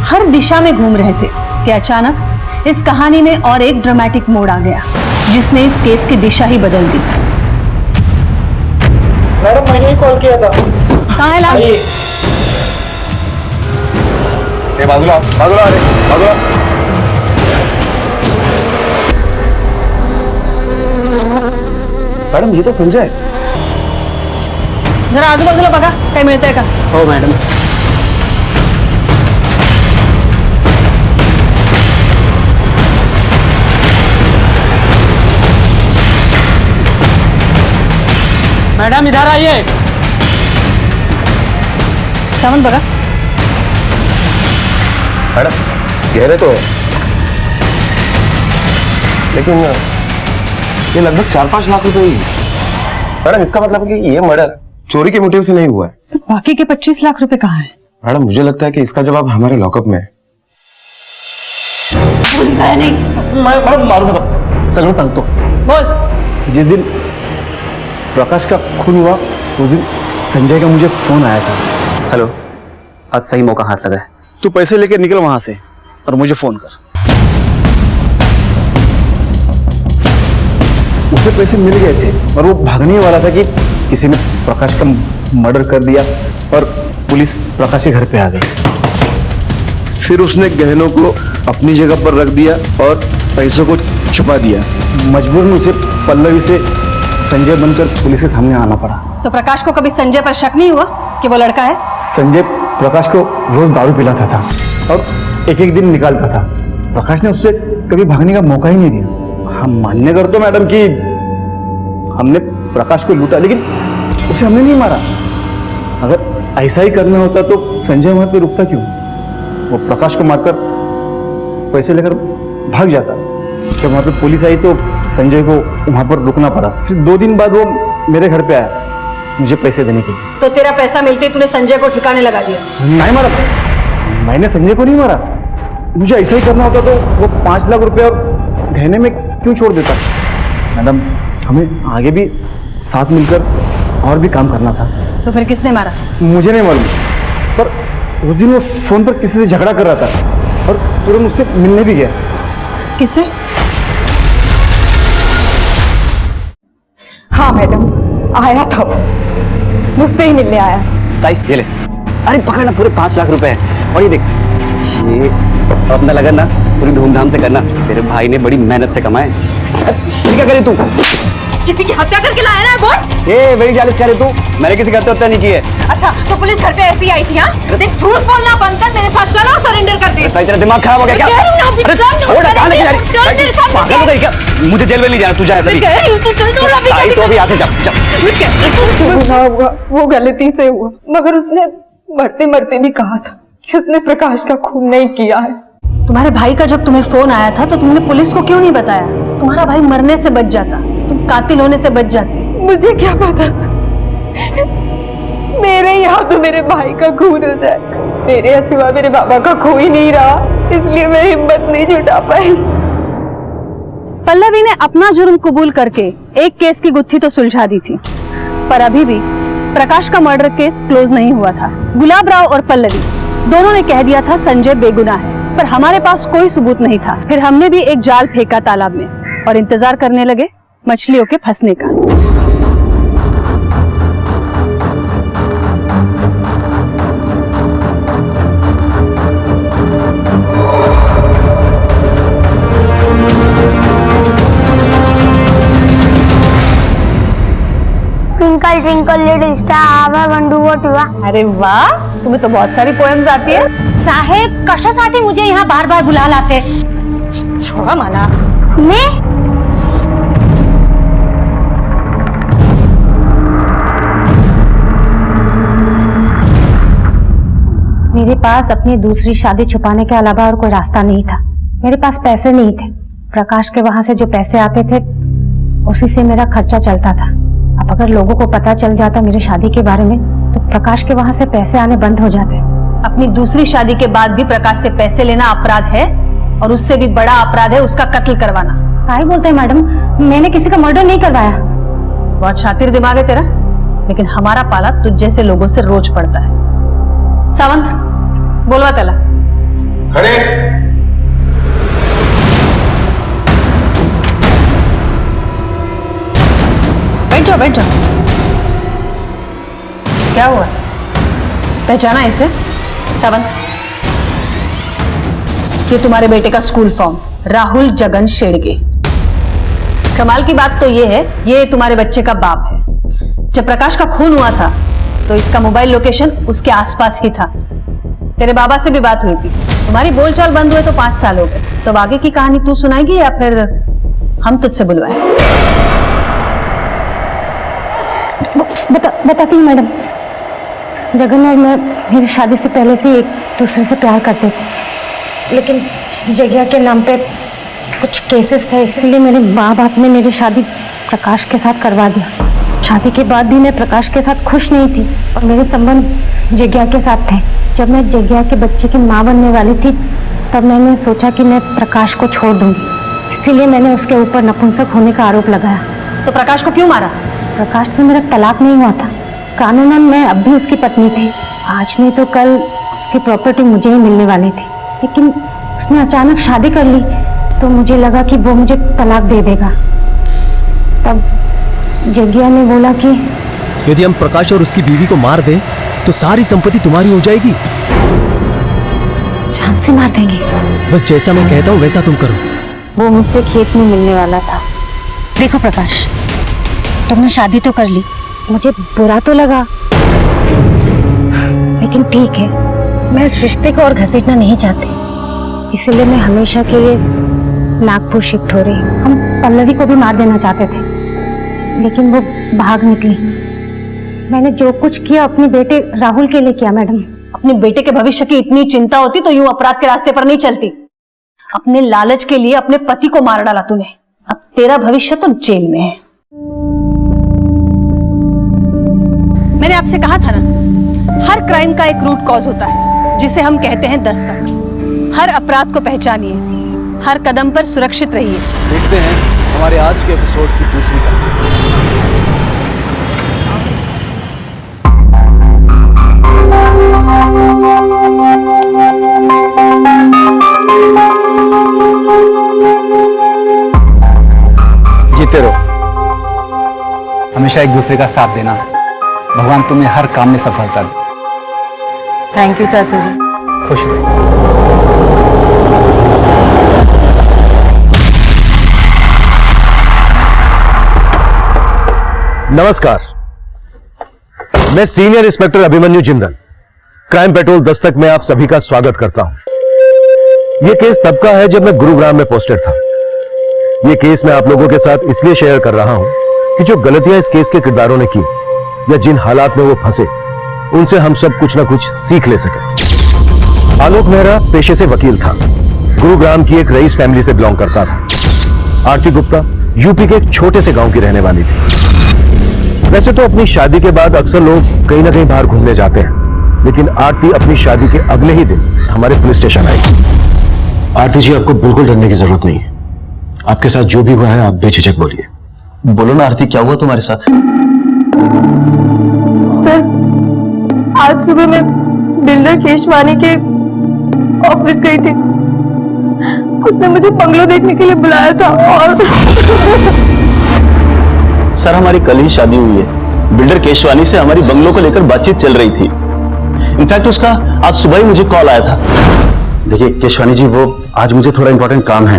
हर दिशा में घूम रहे थे कि अचानक इस कहानी में और एक ड्रामेटिक मोड़ आ गया जिसने इस केस की दिशा ही बदल दी। मैडम मैंने ही कॉल किया था। कहाँ है लाश? बाजूला बाजूला अरे बाजूला। मैडम ये तो संजय। जरा आजूबाजूला बघा, काही मिळतंय का? हो मैडम। मैडम इधर आइए। सावंत बघा। मैडम गहरे तो है, लेकिन ये लगभग 4-5 लाख रुपए ही। मैडम इसका मतलब कि ये मर्डर चोरी के मोटिव से नहीं हुआ है। बाकी के 25 लाख रुपए कहाँ हैं? मैडम मुझे लगता है कि इसका जवाब हमारे लॉकअप में है। मैडम मारूंगा, सगळं सांगतो। बोल। जिस दिन प्रकाश का खून हुआ उस दिन संजय का मुझे फोन आया था। हेलो, आज सही मौका हाथ लगा है। तू पैसे लेकर निकल वहां से और मुझे फोन कर। उसे पैसे मिल गए थे और वो भागने वाला था कि किसी ने प्रकाश का मर्डर कर दिया और पुलिस प्रकाश के घर पे आ गई। फिर उसने गहनों को अपनी जगह पर रख दिया और पैसों को छुपा दिया। मजबूरन उसे पल्लवी से संजय बनकर पुलिस के सामने आना पड़ा। तो प्रकाश को कभी संजय पर शक नहीं हुआ कि वो लड़का है? संजय प्रकाश को रोज दारू पिलाता था और एक एक दिन निकालता था। प्रकाश ने उससे कभी भागने का मौका ही नहीं दिया। हम मान्य करते मैडम कि हमने प्रकाश को लूटा, लेकिन उसे हमने नहीं मारा। अगर ऐसा ही करना होता तो संजय वहां पे रुकता क्यों? वो प्रकाश को मारकर पैसे लेकर भाग जाता। जब वहां पे पुलिस आई तो संजय को वहां पर रुकना पड़ा। फिर 2 दिन बाद वो मेरे घर पे आया मुझे पैसे देने के लिए। तो तेरा पैसा मिलते ही तूने संजय को ठिकाने लगा दिया? नहीं मारा, मैंने संजय को नहीं मारा। मुझे ऐसा ही करना होता तो वो 5 लाख रुपए और गहने में क्यों छोड़ देता? मैडम, हमें आगे भी साथ मिलकर और भी काम करना था। तो फिर किसने मारा? मुझे नहीं मालूम, पर उस दिन वो फोन पर किसी से झगड़ा कर रहा था और तुरंत उससे मिलने भी गया। किससे? हाँ मैडम, आया था वो, मुझसे ही मिलने आया। ताई ये ले, अरे पकड़ ना, पूरे 5 लाख रुपए हैं। और ये देख, ये अपना लगन ना पूरी धूमधाम से करना, तेरे भाई ने बड़ी मेहनत से कमाए। क्या करे तू? किसी की हत्या करके लाया ना बोल? ये बड़ी जालिस करे तू, मैंने किसी की हत्या नहीं की है। अच्छा, तो पुलिस घर पे ऐसी आई थी? हाँ, देख झूठ बोलना बंद कर, मेरे साथ चलो, सरेंडर कर दे। ताई तेरा दिमाग खराब हो गया क्या? अरे छोड़, कहाँ लेके जा रही है? पागल हो गई क्या? मुझे जेल में नहीं जाना, तू जा ऐसे भी। ताई तो अभी यहाँ से जा। वो गलती से हुआ, मगर उसने मरते मरते भी कहा था कि उसने प्रकाश का खून नहीं किया है। तुम्हारे भाई का जब तुम्हें फोन आया था तो तुमने पुलिस को क्यों नहीं बताया? तुम्हारा भाई मरने से बच जाता, तुम कातिल होने से बच जाती। मुझे क्या पता था मेरे यहाँ तो मेरे भाई का खून हो जाएगा। मेरे सिवा मेरे बाबा का कोई नहीं रहा, इसलिए मैं हिम्मत नहीं जुटा पाई। पल्लवी ने अपना जुर्म कबूल करके एक केस की गुत्थी तो सुलझा दी थी, पर अभी भी प्रकाश का मर्डर केस क्लोज नहीं हुआ था। गुलाब राव और पल्लवी दोनों ने कह दिया था संजय बेगुनाह है, पर हमारे पास कोई सबूत नहीं था। फिर हमने भी एक जाल फेंका तालाब में और इंतजार करने लगे मछलियों के फंसने का। Twinkle twinkle little star I want to what you are. अरे वाह, तुम्हें तो बहुत सारी पोएम्स आती है। साहेब कशासाठी मुझे यहाँ बार बार बुला लाते? छोड़ा माला। मैं मेरे पास अपनी दूसरी शादी छुपाने के अलावा और कोई रास्ता नहीं था। मेरे पास पैसे नहीं थे। प्रकाश के वहां से जो पैसे आते थे उसी से मेरा खर्चा चलता था। अब अगर लोगों को पता चल जाता मेरी शादी के बारे में तो प्रकाश के वहां से पैसे आने बंद हो जाते। अपनी दूसरी शादी के बाद भी प्रकाश से पैसे लेना अपराध है, और उससे भी बड़ा अपराध है उसका कत्ल करवाना। क्या बोलते हैं मैडम, मैंने किसी का मर्डर नहीं करवाया। बहुत शातिर दिमाग है तेरा, लेकिन हमारा पाला तुझ जैसे लोगों से रोज पड़ता है। सावंत, बोलवा तला। खड़े। बैठ जाओ, बैठ जाओ। क्या हुआ, पहचाना इसे? सावंत, ये तुम्हारे बेटे का स्कूल फॉर्म, राहुल जगन शेड़गे। कमाल की बात तो ये है, ये तुम्हारे बच्चे का बाप है। जब प्रकाश का खून हुआ था तो इसका मोबाइल लोकेशन उसके आसपास ही था। तेरे बाबा से भी बात हुई थी। तुम्हारी बोलचाल बंद हुए तो 5 साल हो गए। तो आगे की कहानी तू सुनाएगी या फिर हम तुझसे बुलवाएं? बताती हूँ मैडम। जगन और मैं मेरी शादी से पहले से एक दूसरे से प्यार करते थे, लेकिन जगह के नाम पे कुछ केसेस थे, इसलिए मेरे माँ बाप ने मेरी शादी प्रकाश के साथ करवा दिया। शादी के बाद भी मैं प्रकाश के साथ खुश नहीं थी और मेरे संबंध जग्या के साथ थे। जब मैं जग्या के बच्चे की माँ बनने वाली थी तब मैंने सोचा कि मैं प्रकाश को छोड़ दूंगी, इसीलिए मैंने उसके ऊपर नपुंसक होने का आरोप लगाया। तो प्रकाश को क्यों मारा? प्रकाश से मेरा तलाक नहीं हुआ था। कानूनन मैं अब भी उसकी पत्नी थी। आज नहीं तो कल उसकी प्रॉपर्टी मुझे ही मिलने वाली थी, लेकिन उसने अचानक शादी कर ली तो मुझे लगा कि वो मुझे तलाक दे देगा। तब जग्या ने बोला कि यदि हम प्रकाश और उसकी बीवी को मार दें तो सारी संपत्ति तुम्हारी हो जाएगी। जान से मार देंगे। बस जैसा मैं कहता हूँ वैसा तुम करो। वो मुझसे खेत में मिलने वाला था। देखो प्रकाश, तुमने शादी तो कर ली, मुझे बुरा तो लगा, लेकिन ठीक है, मैं इस रिश्ते को और घसीटना नहीं चाहती, इसीलिए मैं हमेशा के लिए नागपुर शिफ्ट हो रही हूँ। हम पल्लवी को भी मार देना चाहते थे, लेकिन वो भाग निकली। मैंने जो कुछ किया अपने बेटे राहुल के लिए किया मैडम। अपने बेटे के भविष्य की इतनी चिंता होती तो यूं अपराध के रास्ते पर नहीं चलती। अपने लालच के लिए अपने पति को मार डाला तूने। अब तेरा भविष्य तो जेल में है। मैंने आपसे कहा था ना, हर क्राइम का एक रूट कॉज होता है जिसे हम कहते हैं दस्तक। हर अपराध को पहचानिए, हर कदम पर सुरक्षित रहिए। देखते हैं हमारे आज के एपिसोड की दूसरी कहानी। जीते रहो, हमेशा एक दूसरे का साथ देना। भगवान तुम्हें हर काम में सफलता दे। थैंक यू चाचा जी। खुश रहो। नमस्कार, मैं senior inspector Abhimanyu Jindal, crime petrol Dastak में आप सभी का स्वागत करता हूं। यह केस तब का है जब मैं गुरुग्राम में पोस्टेड था। यह केस मैं आप लोगों के साथ इसलिए शेयर कर रहा हूं कि जो गलतियां इस केस के किरदारों ने की या जिन हालात में वो फंसे, उनसे हम सब कुछ ना कुछ सीख ले सके। आलोक मेहरा पेशे से वकील था, गुरुग्राम की एक रईस फैमिली से बिलोंग करता था। आरती गुप्ता यूपी के एक छोटे से गांव की रहने वाली थी। वैसे तो अपनी शादी के बाद अक्सर लोग कहीं ना कहीं बाहर घूमने जाते हैं, लेकिन आरती अपनी शादी के अगले ही दिन हमारे पुलिस स्टेशन आई। आरती जी, आपको बिल्कुल डरने की जरूरत नहीं है। आपके साथ जो भी हुआ है आप बेझिझक बोलिए। बोलो ना आरती, क्या हुआ तुम्हारे साथ? सर, आज सुबह मैं बिल्डर केशवानी के ऑफिस गई थी। उसने मुझे बंगलो देखने के लिए बुलाया था और सर, हमारी कल ही शादी हुई है। बिल्डर केशवानी से हमारी बंगलो को लेकर बातचीत चल रही थी। इनफैक्ट उसका आज सुबह ही मुझे कॉल आया था। देखिए केशवानी जी, वो आज मुझे थोड़ा इंपॉर्टेंट काम है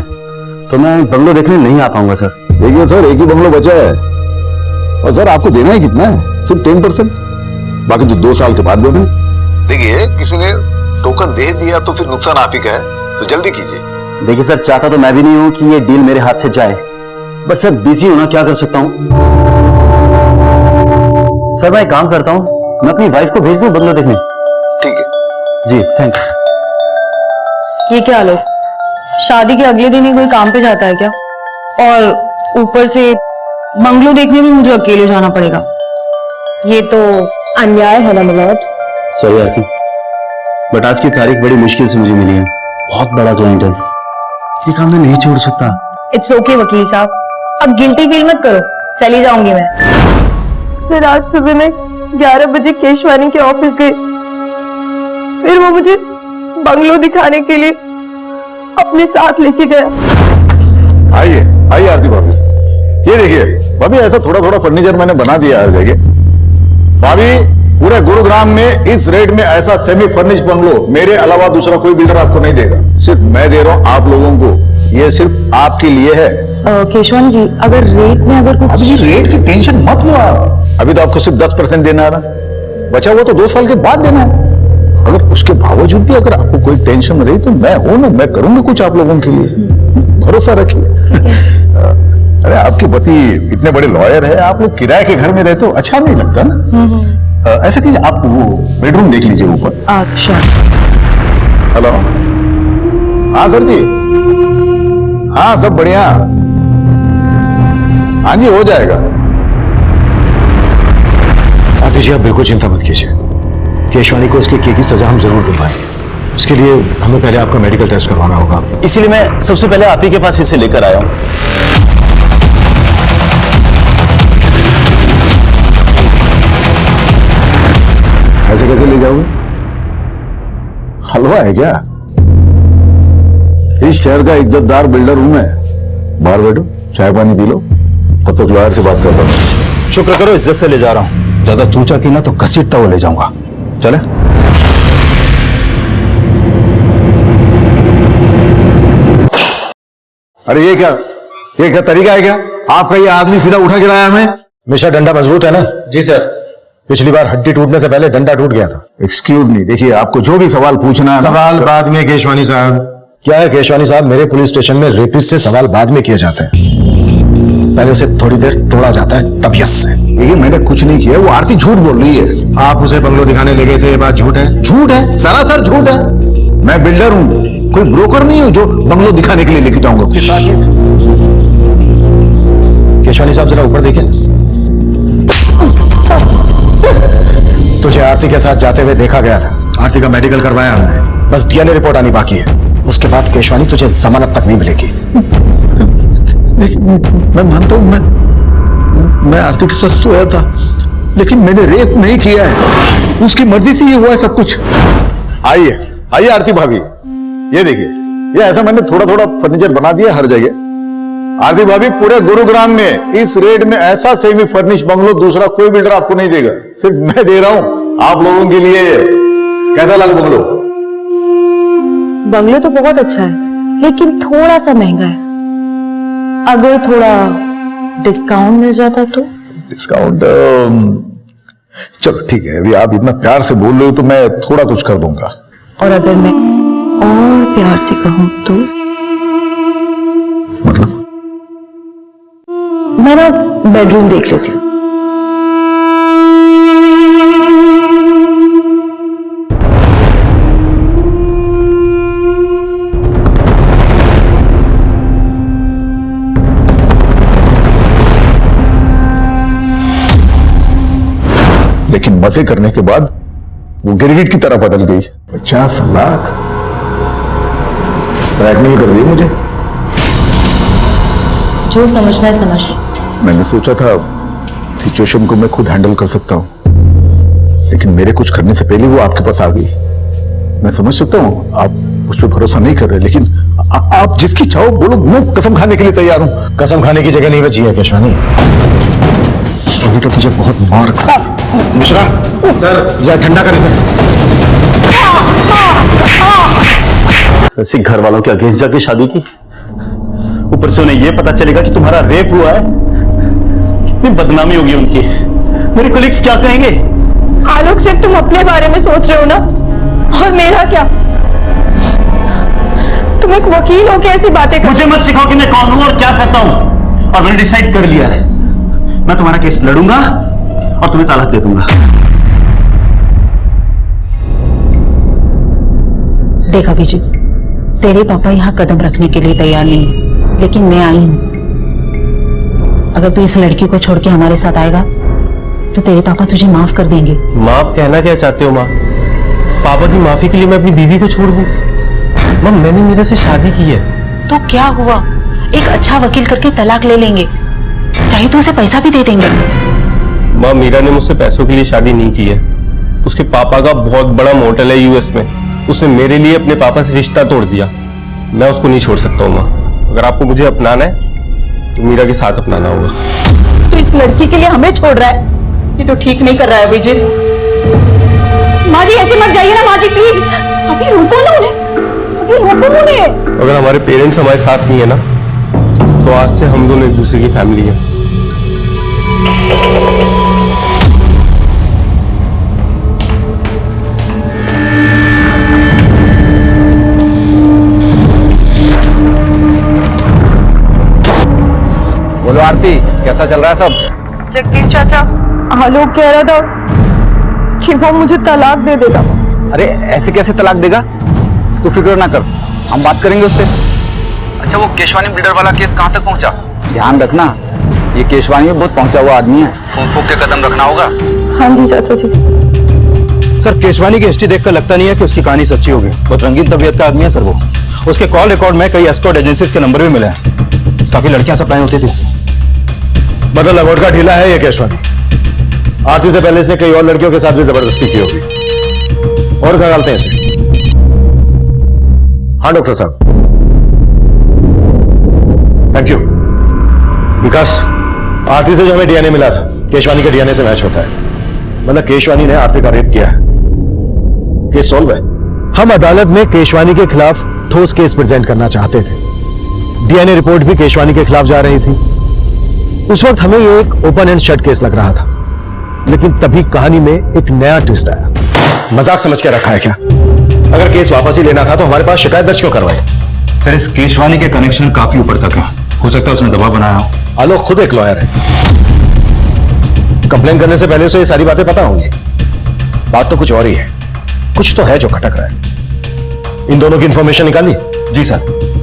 तो मैं बंगलो देखने नहीं आ पाऊंगा सर। देखिए सर, एक ही बंगलो बचा है और सर आपको देना ही कितना है? सिर्फ 10%, बाकी तो 2 साल के बाद देना। देखिए, किसी ने टोकन दे दिया तो फिर नुकसान आप ही का है, तो जल्दी कीजिए। देखिए सर, चाहता तो मैं भी नहीं हूं कि ये डील मेरे हाथ से जाए, बट सर बिजी हूं ना, क्या कर सकता हूं। सर मैं एक काम करता हूं, मैं अपनी वाइफ को भेज दूं बंगलो देखने। ठीक है जी, थैंक्स। ये क्या लोग शादी के अगले दिन ही कोई काम पे जाता है क्या? और ऊपर से बंगलो देखने भी मुझे अकेले जाना पड़ेगा। ये तो अन्याय है ना मिलोड। सॉरी आरती, बट आज की तारीख बड़ी मुश्किल से मुझे मिली है। बहुत बड़ा क्लाइंट है, ये काम मैं नहीं छोड़ सकता। इट्स ओके वकील साहब, अब गिल्टी फील मत करो, चली जाऊंगी मैं। सर, आज सुबह मैं 11 बजे केशवानी के ऑफिस गई, फिर वो मुझे बंगलो दिखाने के लिए अपने साथ लेके गया। आइए आइए आरती भाभी, ये देखिए भाभी, ऐसा थोड़ा थोड़ा फर्नीचर मैंने बना दिया हर जगह। भाभी, पूरे गुरुग्राम में इस रेट में ऐसा सेमी फर्निश बंगलो मेरे अलावा दूसरा कोई बिल्डर आपको नहीं देगा। सिर्फ मैं दे रहा हूं आप लोगों को, ये सिर्फ आपके लिए है। केशवानी जी, अगर रेट में अगर कुछ अभी रेट की टेंशन मत लो आप। अभी तो आपको सिर्फ 10% देना है ना, बचा हुआ तो 2 साल के बाद देना है। अगर उसके बावजूद भी अगर आपको कोई टेंशन रही तो मैं हूं ना, मैं करूंगा कुछ आप लोगों के लिए, भरोसा रखिए। अरे आपके पति इतने बड़े लॉयर है, आप लोग किराए के घर में रहते हो, अच्छा नहीं लगता ना। ऐसा कीजिए, आप वो बेडरूम देख लीजिए ऊपर। अच्छा। हेलो, हाँ सर जी, हाँ सब बढ़िया, हाँ जी हो जाएगा। आरती जी, आप बिल्कुल चिंता मत कीजिए, केशवानी को इसके की सजा हम जरूर दिलवाएंगे। इसके लिए हमें पहले आपका मेडिकल टेस्ट करवाना होगा, इसीलिए मैं सबसे पहले आप ही के पास इसे लेकर आया हूं। ऐसे कैसे ले जाओगे? हलवा है क्या? इस शहर का इज्जतदार बिल्डर हूं मैं। बाहर बैठो, चाय पानी पी लो, तब तक लॉयर से बात करता हूं। शुक्र करो इज्जत से ले जा रहा हूं, ज्यादा चूचा की ना तो घसीटता हुआ ले जाऊंगा। चले? अरे ये क्या तरीका है क्या? आपका ये आदमी सीधा उठा के लाया हमें? मिश्रा, डंडा मजबूत है ना? जी सर। पिछली बार हड्डी टूटने से पहले डंडा टूट गया था। एक्सक्यूज मी, देखिए आपको जो भी सवाल पूछना है ना, सवाल बाद में केशवानी साहब। क्या है केशवानी साहब, मेरे पुलिस स्टेशन में रेपिस्ट से सवाल बाद में किए जाते हैं, पहले उसे थोड़ी देर तोड़ा जाता है तबीयत से। देखिए मैंने कुछ नहीं किया, वो आरती झूठ बोल रही है। आप उसे बंगलो दिखाने ले गए थे, ये बात झूठ है? झूठ है, सरासर झूठ है। मैं बिल्डर हूँ, कोई ब्रोकर नहीं हूँ जो बंगलो दिखाने के लिए लेके जाऊंगा। केशवानी साहब जरा ऊपर देखिए। तुझे आरती के साथ जाते हुए देखा गया था। आरती का मेडिकल करवाया हमने, बस डीएनए रिपोर्ट आनी बाकी है। उसके बाद केशवानी तुझे जमानत तक नहीं मिलेगी। मैं मानता हूं, मैं आरती के साथ सोया था, लेकिन मैंने रेप नहीं किया है। उसकी मर्जी से ये हुआ है सब कुछ। आइए आइए आरती भाभी, ये देखिए, ये ऐसा मैंने थोड़ा थोड़ा फर्नीचर बना दिया हर जगह। आरती भाभी, पूरे गुरुग्राम में इस रेट में ऐसा सेमी फर्निश बंगलो दूसरा कोई बिल्डर आपको नहीं देगा, सिर्फ मैं दे रहा हूं आप लोगों के लिए। कैसा लगा बंगलो? बंगलो तो बहुत अच्छा है, लेकिन थोड़ा सा महंगा है। अगर थोड़ा डिस्काउंट मिल जाता तो? डिस्काउंट? चलो ठीक है, अभी आप इतना प्यार से बोल रहे हो तो मैं थोड़ा कुछ कर दूंगा। और अगर मैं और प्यार से कहूं तो? मतलब? मैं ना बेडरूम देख लेती हूँ। लेकिन मजे करने के बाद वो गिरगिट की तरह बदल गई। 50 लाख ब्लैकमेल कर रही मुझे। जो समझना है समझ लो। मैंने सोचा था सिचुएशन को मैं खुद हैंडल कर सकता हूं, लेकिन मेरे कुछ करने से पहले वो आपके पास आ गई। मैं समझ सकता हूं आप उस पर भरोसा नहीं कर रहे, लेकिन आप जिसकी चाहो बोलो, मैं कसम खाने के लिए तैयार हूं। कसम खाने की जगह नहीं बची है केशवानी, अभी तो तुझे बहुत मार खा। मिश्रा सर, जरा ठंडा कर इसे। ऐसे घर वालों के अगेंस्ट जाके शादी की, ऊपर से उन्हें यह पता चलेगा कि तुम्हारा रेप हुआ है, कितनी बदनामी होगी उनकी। मेरे कोलिग्स क्या कहेंगे? आलोक, सिर्फ तुम अपने बारे में सोच रहे हो ना, और मेरा क्या? तुम एक वकील हो के ऐसी बातें कर। मुझे मत सिखाओ कि मैं कौन हूं और क्या करता हूं। और मैंने डिसाइड कर लिया है, मैं तुम्हारा केस लड़ूंगा और तुम्हें तलाक दे दूंगा। देख अभिजीत, तेरे पापा यहाँ कदम रखने के लिए तैयार नहीं है, लेकिन मैं आई हूँ। अगर तू इस लड़की को छोड़ के हमारे साथ आएगा तो तेरे पापा तुझे माफ कर देंगे। माफ कहना क्या चाहते हो माँ? पापा की माफी के लिए मैं अपनी बीवी को छोड़ दूं? माँ, मैंने मीरा से शादी की है। तो क्या हुआ, एक अच्छा वकील करके तलाक ले लेंगे, चाहिए तो उसे पैसा भी दे देंगे। माँ, मीरा ने मुझसे पैसों के लिए शादी नहीं की है। उसके पापा का बहुत बड़ा मोटेल है यूएस में, उसने मेरे लिए अपने पापा से रिश्ता तोड़ दिया। मैं उसको नहीं छोड़ सकता हूँ माँ। अगर आपको मुझे अपनाना है तो मीरा के साथ अपनाना होगा। तो इस लड़की के लिए हमें छोड़ रहा है, ये तो ठीक नहीं कर रहा है अभिजीत। माँ जी ऐसे मत जाइए ना, माँ जी प्लीज, अभी रोको ना उन्हें, अभी रोको उन्हें। अगर हमारे पेरेंट्स हमारे साथ नहीं है ना, तो आज से हम दोनों एक दूसरे की फैमिली है। बोलो आरती, कैसा चल रहा है सब? जगदीश चाचा, आलोक कह रहा था कि वो मुझे तलाक दे देगा। अरे ऐसे कैसे तलाक देगा? तू फिक्र ना कर, हम बात करेंगे उससे। अच्छा, वो केशवानी बिल्डर वाला केस कहाँ तक पहुँचा? ध्यान रखना, ये केशवानी में बहुत पहुंचा हुआ आदमी है, फूंक फूंक के कदम रखना होगा। हाँ जी चाचा जी। सर, केशवानी की हिस्ट्री देखकर लगता नहीं है कि उसकी कहानी सच्ची होगी। बहुत रंगीन तबीयत का आदमी है सर वो। उसके कॉल रिकॉर्ड में कई एस्कॉर्ट एजेंसीज के नंबर भी मिले हैं, काफी लड़कियां सप्लाई होती थी। मतलब लंगोट का ढीला है ये केशवानी। आरती से पहले से कई और लड़कियों के साथ भी जबरदस्ती की होगी। और क्या डालते हैं इसे? हाँ डॉक्टर साहब, थैंक यू। विकास, आरती से जो हमें डीएनए मिला था, केशवानी के डीएनए से मैच होता है। मतलब केशवानी ने आरती का रेप किया है। केस सॉल्व है। हम अदालत में केशवानी के खिलाफ ठोस केस प्रेजेंट करना चाहते थे। डीएनए रिपोर्ट भी केशवानी के खिलाफ जा रही थी। उस वक्त हमें ये एक ओपन एंड शट केस लग रहा था, लेकिन तभी कहानी में एक नया ट्विस्ट आया। मजाक समझ के रखा है क्या? अगर केस वापस ही लेना था तो हमारे पास शिकायत दर्ज क्यों करवाए? सर, इस केशवानी के कनेक्शन काफी ऊपर तक है। हो सकता है उसने दबाव बनाया हो। आलोक खुद एक लॉयर है, कंप्लेन करने से पहले उसे ये सारी बातें पता होंगी। बात तो कुछ और ही है, कुछ तो है जो खटक रहा है। इन दोनों की इंफॉर्मेशन निकाली? जी सर,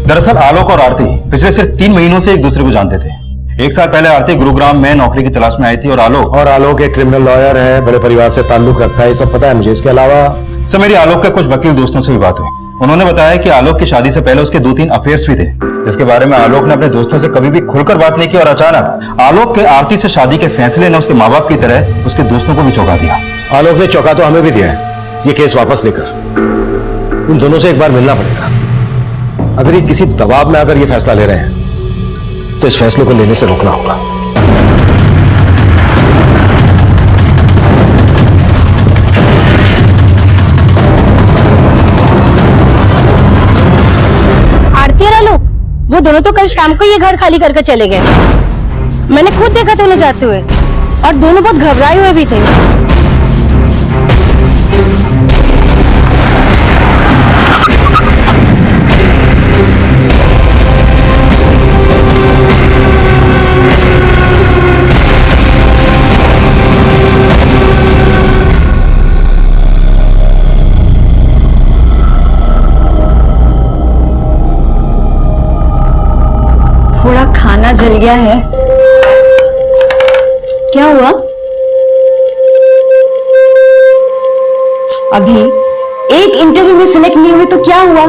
दरअसल आलोक और आरती पिछले सिर्फ 3 महीनों से एक दूसरे को जानते थे। 1 साल पहले आरती गुरुग्राम में नौकरी की तलाश में आई थी और आलोक एक क्रिमिनल लॉयर है, बड़े परिवार से ताल्लुक रखता है, ये सब पता है मुझे। इसके अलावा सर, मेरी आलोक के कुछ वकील दोस्तों से भी बात हुई। उन्होंने बताया कि आलोक की शादी से पहले उसके 2-3 अफेयर्स भी थे, जिसके बारे में आलोक ने अपने दोस्तों से कभी भी खुलकर बात नहीं की। और अचानक आलोक के आरती से शादी के फैसले ने उसके माँ बाप की तरह उसके दोस्तों को भी चौंका दिया। आलोक ने चौंका तो हमें भी दिया है। ये केस वापस लेकर इन दोनों से एक बार मिलना पड़ेगा। अगर ये किसी दबाव में आकर ये फैसला ले रहे हैं तो इस फैसले को लेने से रोकना होगा। आरती और आलोक, वो दोनों तो कल शाम को ये घर खाली करके चले गए। मैंने खुद देखा था उन्हें जाते हुए, और दोनों बहुत घबराए हुए भी थे। थोड़ा खाना जल गया है। क्या हुआ? अभी एक इंटरव्यू में सिलेक्ट नहीं हुए तो क्या हुआ?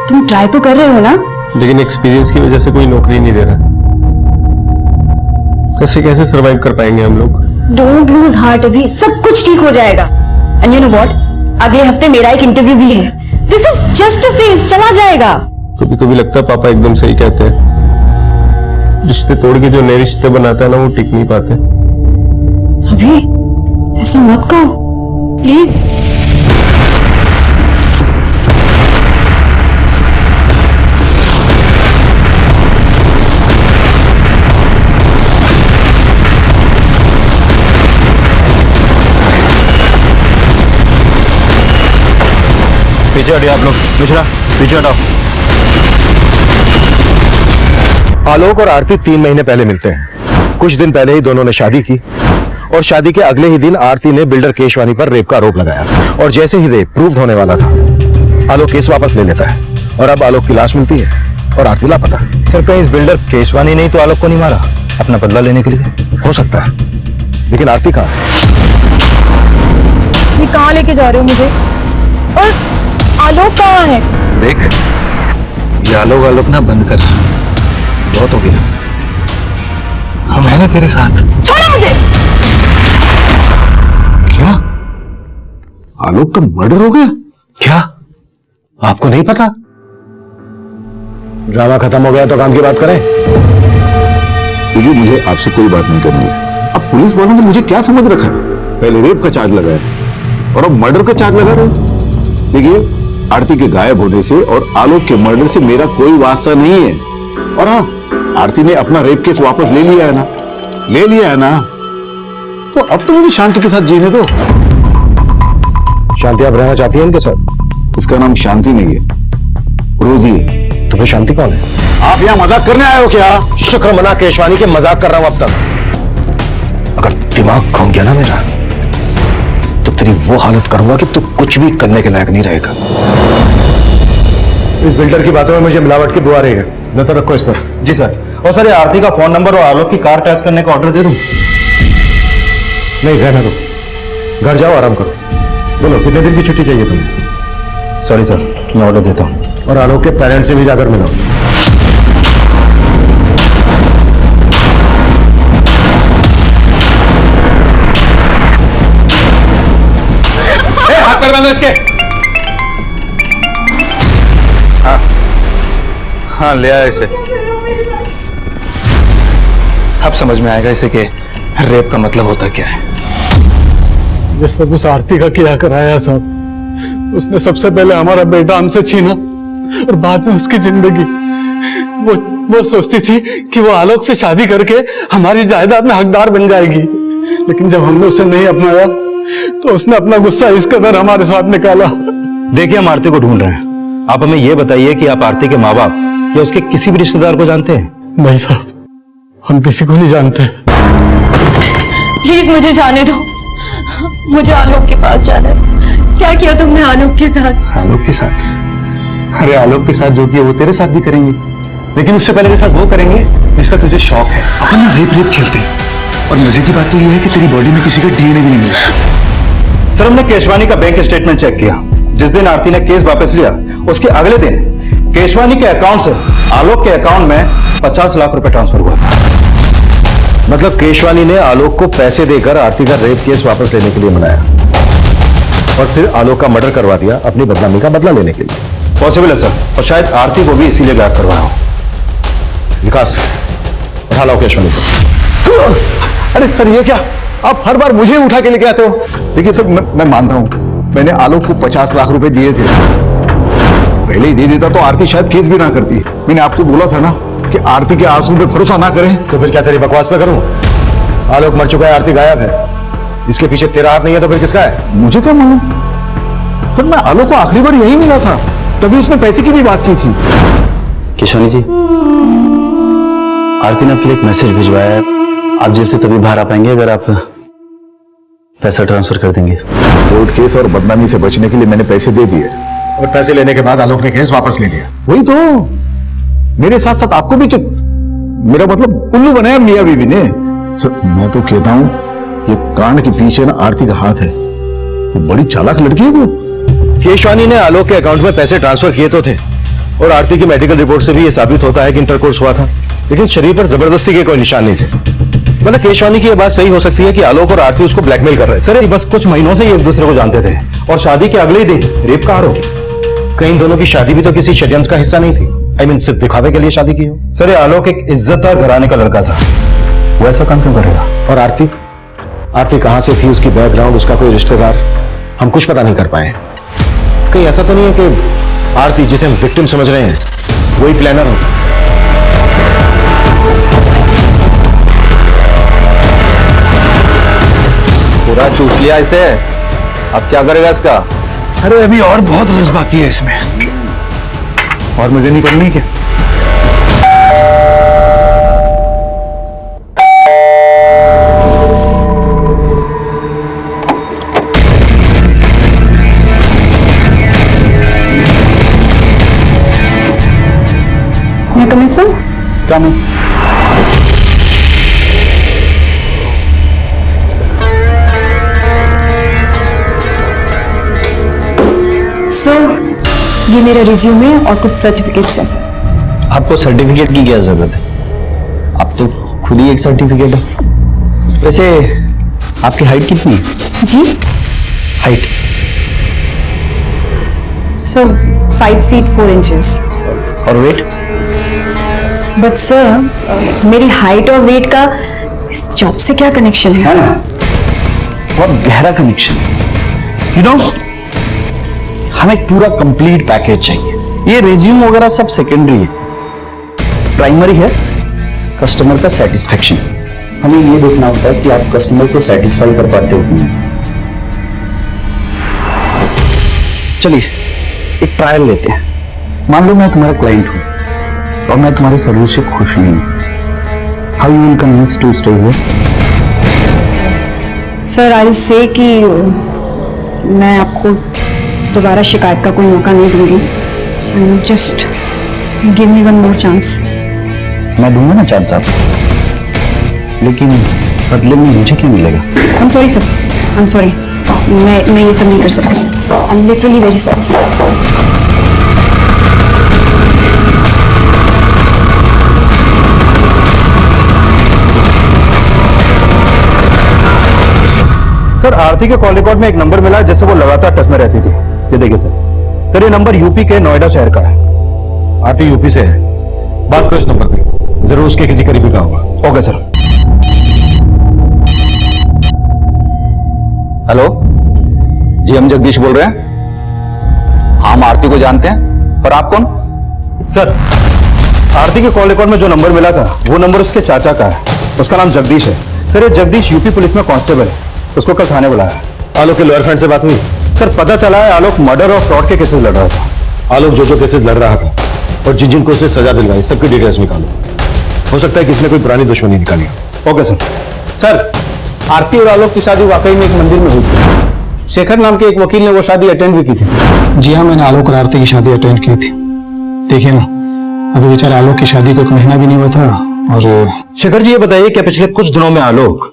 तुम ट्राई तो कर रहे हो ना? लेकिन एक्सपीरियंस की वजह से कोई नौकरी नहीं दे रहा। कैसे कैसे सरवाइव कर पाएंगे हम लोग? डोंट लूज हार्ट, अभी सब कुछ ठीक हो जाएगा। एंड यू नो व्हाट, अगले हफ्ते मेरा एक इंटरव्यू भी है। This is just a phase, चला जाएगा। कभी कभी लगता है पापा एकदम सही कहते हैं, रिश्ते तोड़ के जो नए रिश्ते बनाता है ना, वो टिक नहीं पाते। अभी ऐसा मत कहो प्लीज। पीछे हटिए आप लोग, मिश्रा पीछे हटाओ। आलोक और आरती 3 महीने पहले मिलते हैं। कुछ दिन पहले ही दोनों ने शादी की और शादी के अगले ही दिन आरती ने बिल्डर केशवानी पर रेप का आरोप लगाया। और जैसे ही रेप प्रूव होने वाला था, आलोक केस वापस ले लेता है और अब आलोक की लाश मिलती है और आरती लापता। सर, कहीं इस बिल्डर केशवानी नहीं तो आलोक को नहीं मारा अपना बदला लेने के लिए? हो सकता है, लेकिन आरती कहाँ है? ये कहाँ लेके जा रहे हो मुझे? और आलोक कहाँ है? देख, ये आलोक ना बंद कर, बहुत हो गया। हम हैं ना तेरे साथ। छोड़ो मुझे। क्या आलोक का मर्डर हो गया? क्या आपको नहीं पता? ड्रामा खत्म हो गया तो काम की बात करें। देखिए, मुझे आपसे कोई बात नहीं करनी है। अब पुलिस वालों ने मुझे क्या समझ रखा है? पहले रेप का चार्ज लगाया और अब मर्डर का चार्ज लगा रहे हो। देखिए, आरती के गायब होने से और आलोक के मर्डर से मेरा कोई वास्ता नहीं है। और हाँ, आरती ने अपना रेप केस वापस ले लिया है ना, ले लिया है ना, तो अब तो मुझे शांति के साथ जीने दो। शांति आप रहना चाहती है इनके साथ? इसका नाम शांति नहीं है, रोजी है। तुम्हें शांति कौन है? आप यहाँ मजाक करने आए हो क्या? शुक्र मना केशवानी के मजाक कर रहा हूं अब तक। अगर दिमाग घूम गया ना मेरा, तो तेरी वो हालत करूंगा कि तू कुछ भी करने के लायक नहीं रहेगा। इस बिल्डर की बातों में मुझे मिलावट की बुआ रही है। नजर रखो इस पर। जी सर। और सर, ये आरती का फोन नंबर और आलोक की कार टेस्ट करने का ऑर्डर दे दूं? नहीं, रहने दो, घर जाओ, आराम करो। बोलो, कितने दिन की छुट्टी चाहिए तुम्हें? सॉरी सर, मैं ऑर्डर देता हूं। और आलोक के पेरेंट्स से भी जाकर मिलो। हाथ पैर बांधो इसके। हाँ, ले आया इसे। अब समझ में आएगा इसे कि रेप का मतलब होता क्या है। ये सब उस आरती का किया कराया साहब। उसने सबसे पहले हमारा बेटा हमसे छीना और बाद में उसकी जिंदगी। वो सोचती थी कि वो आलोक से शादी करके हमारी जायदाद में हकदार बन जाएगी, लेकिन जब हमने उसे नहीं अपनाया तो उसने अपना गुस्सा इस कदर हमारे साथ निकाला। देखिए, हम आरती को ढूंढ रहे हैं। आप हमें यह बताइए कि आप आरती के माँ बाप या उसके किसी भी रिश्तेदार को जानते हैं? नहीं साहब, हम किसी को नहीं जानते। प्लीज मुझे जाने दो, मुझे आलोक के पास जाना है। क्या किया तुमने आलोक के साथ? आलोक के साथ? अरे आलोक के साथ जो किया वो तेरे साथ भी करेंगे, लेकिन उससे पहले के साथ वो करेंगे जिसका तुझे शौक है। अपन ना रेप खेलते हैं, और मजे की बात तो ये है कि तेरी बॉडी में किसी का डीएनए भी नहीं मिला। सर, हमने केशवानी का बैंक स्टेटमेंट चेक किया। जिस दिन आरती ने केस वापस लिया उसके अगले दिन केशवानी के अकाउंट से आलोक के अकाउंट में 50 लाख रुपए ट्रांसफर हुआ था। मतलब केशवानी ने आलोक को पैसे देकर आरती का रेप केस वापस लेने के लिए मनाया और फिर आलोक का मर्डर करवा दिया अपनी बदनामी का बदला लेने के लिए। पॉसिबल है सर, और शायद आरती को भी इसीलिए गायब करवाया हो। विकास, उठा लाओ केशवानी को। अरे सर, ये क्या आप हर बार मुझे उठा के लेके आते हो? देखिए सर, मैं मानता हूं मैंने आलोक को 50 लाख रुपए दिए थे। पहले ही दे देता तो आरती शायद केस भी ना करती। मैंने आपको बोला था ना कि आरती के आंसू पे भरोसा ना करें। तो फिर क्या तेरी बकवास पे करूं? आलोक मर चुका है, आरती गायब है, इसके पीछे तेरा हाथ नहीं है तो फिर किसका है? मुझे क्या मालूम सर, मैं आलोक को आखिरी बार यही मिला था, तभी उसने पैसे की भी बात की थी। केशवानी जी, आरती ने आपके लिए एक मैसेज भिजवाया है। आप जेल से तभी बाहर आ पाएंगे अगर आप पैसा ट्रांसफर कर देंगे। कोर्ट केस और बदनामी से बचने के लिए मैंने पैसे दे दिए, और पैसे लेने के बाद आलोक ने केस वापस ले लिया। वही तो, मेरे साथ साथ आपको भी मेरा मतलब उल्लू बनाया मियां बीवी ने। सर, मैं तो कहता हूं ये कांड के पीछे ना आरती का हाथ है। वो बड़ी चालाक लड़की है वो। केशवानी ने आलोक के अकाउंट में पैसे ट्रांसफर किए तो थे, और आरती की मेडिकल रिपोर्ट से भी यह साबित होता है कि इंटरकोर्स हुआ था, लेकिन शरीर पर जबरदस्ती के कोई निशान नहीं थे। मतलब केशवानी की यह बात सही हो सकती है कि आलोक और आरती उसको ब्लैकमेल कर रहे थे। सर, ये बस कुछ महीनों से ही एक दूसरे को जानते थे, और शादी के अगले ही दिन रेप का आरोप। कहीं इन दोनों की शादी भी तो किसी षड्यंत्र का हिस्सा नहीं थी। I mean, सिर्फ दिखावे के लिए शादी की हो। सर, ये आलोक एक इज्जतदार घराने का लड़का था, वो ऐसा काम क्यों करेगा? और आरती कहां से थी, उसकी बैकग्राउंड, उसका कोई रिश्तेदार, हम कुछ पता नहीं कर पाए। कहीं ऐसा तो नहीं है कि आरती, जिसे हम विक्टिम समझ रहे हैं, वही प्लानर हो? पूरा चूस लिया इसे, अब क्या करेगा इसका? अरे अभी और बहुत रस बाकी है इसमें। और मजे नहीं करनी क्या? मैं कमिंग सर? कमिंग। सर, ये मेरा रिज्यूमे और कुछ सर्टिफिकेट्स हैं सर। आपको सर्टिफिकेट की क्या जरूरत है? आप तो खुद ही एक सर्टिफिकेट है। वैसे आपकी हाइट कितनी है? जी? हाइट? Sir, 5 feet 4 inches। और वेट? बट सर, मेरी हाइट और वेट का इस जॉब से क्या कनेक्शन है? ना, बहुत गहरा कनेक्शन है। यू नो, हमें पूरा कंप्लीट पैकेज चाहिए। ये रिज्यूम वगैरह सब सेकेंडरी है, प्राइमरी है कस्टमर का सेटिस्फेक्शन। हमें ये देखना होता है कि आप कस्टमर को सेटिस्फाई कर पाते हो कि नहीं। चलिए एक ट्रायल लेते हैं। मान लो मैं तुम्हारा क्लाइंट हूं और मैं तुम्हारी सर्विस से खुश नहीं हूं। How you will convince to stay here? Sir, I say कि मैं आपको दोबारा शिकायत का कोई मौका नहीं दूंगी। Just give me one more chance. मैं दूंगा ना चांस आपको, लेकिन बदले में मुझे क्या मिलेगा? I am sorry sir, I am sorry. मैं ये सब नहीं कर सकती। I am literally very sorry sir. Sir, Aarti के कॉल रिकॉर्ड में एक नंबर मिला है जिससे वो लगातार टच में रहती थी। ये देखिए सर, ये नंबर यूपी के नोएडा शहर का है। आरती यूपी से है, बात करो इस नंबर पे, जरूर उसके किसी करीबी का होगा। Okay sir. हेलो जी, हम जगदीश बोल रहे हैं। हम आरती को जानते हैं, पर आप कौन? सर, आरती के कॉल रिकॉर्ड में जो नंबर मिला था वो नंबर उसके चाचा का है। उसका नाम जगदीश है। सर ये जगदीश यूपी पुलिस में कांस्टेबल है। उसको कल थाने बुलाया। आलोक के लॉयर फ्रेंड से बात हुई? सर पता चला है आलोक मर्डर और फ्रॉड के केसेस लड़ रहा था। आलोक जो केसेस लड़ रहा था और जिन जिनको उसने सजा दिलवाई सबकी डिटेल्स निकालो। हो सकता है किसी ने कोई पुरानी दुश्मनी निकाली हो। Okay sir. सर, आरती और आलोक की शादी वाकई में एक मंदिर में हुई थी। शेखर नाम के एक वकील ने वो शादी अटेंड भी की थी सर। जी हाँ, मैंने आलोक और आरती की शादी अटेंड की थी। देखिए ना, अभी बेचारा आलोक की शादी को 1 महीना भी नहीं हुआ था। और शेखर जी ये बताइए क्या पिछले कुछ दिनों में आलोक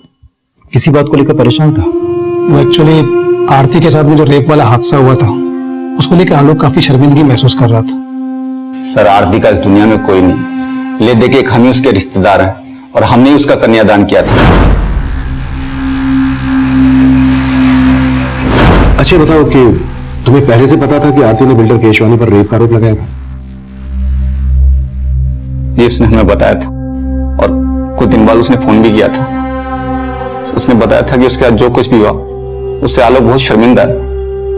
किसी बात को लेकर परेशान था? वो एक्चुअली आरती के साथ में जो रेप वाला हादसा हुआ था उसको लेकर आलोक काफी शर्मिंदगी महसूस कर रहा था। सर आरती का इस दुनिया में कोई नहीं, ले देके हम ही उसके रिश्तेदार हैं और हमने ही उसका कन्यादान किया था। अच्छा बताओ कि तुम्हें पहले से पता था कि आरती ने बिल्डर केशवानी पर रेप का आरोप लगाया था? ये उसने हमें बताया था और कुछ दिन बाद उसने फोन भी किया था। उसने बताया था कि उसके साथ जो कुछ भी हुआ उससे आलोक बहुत शर्मिंदा है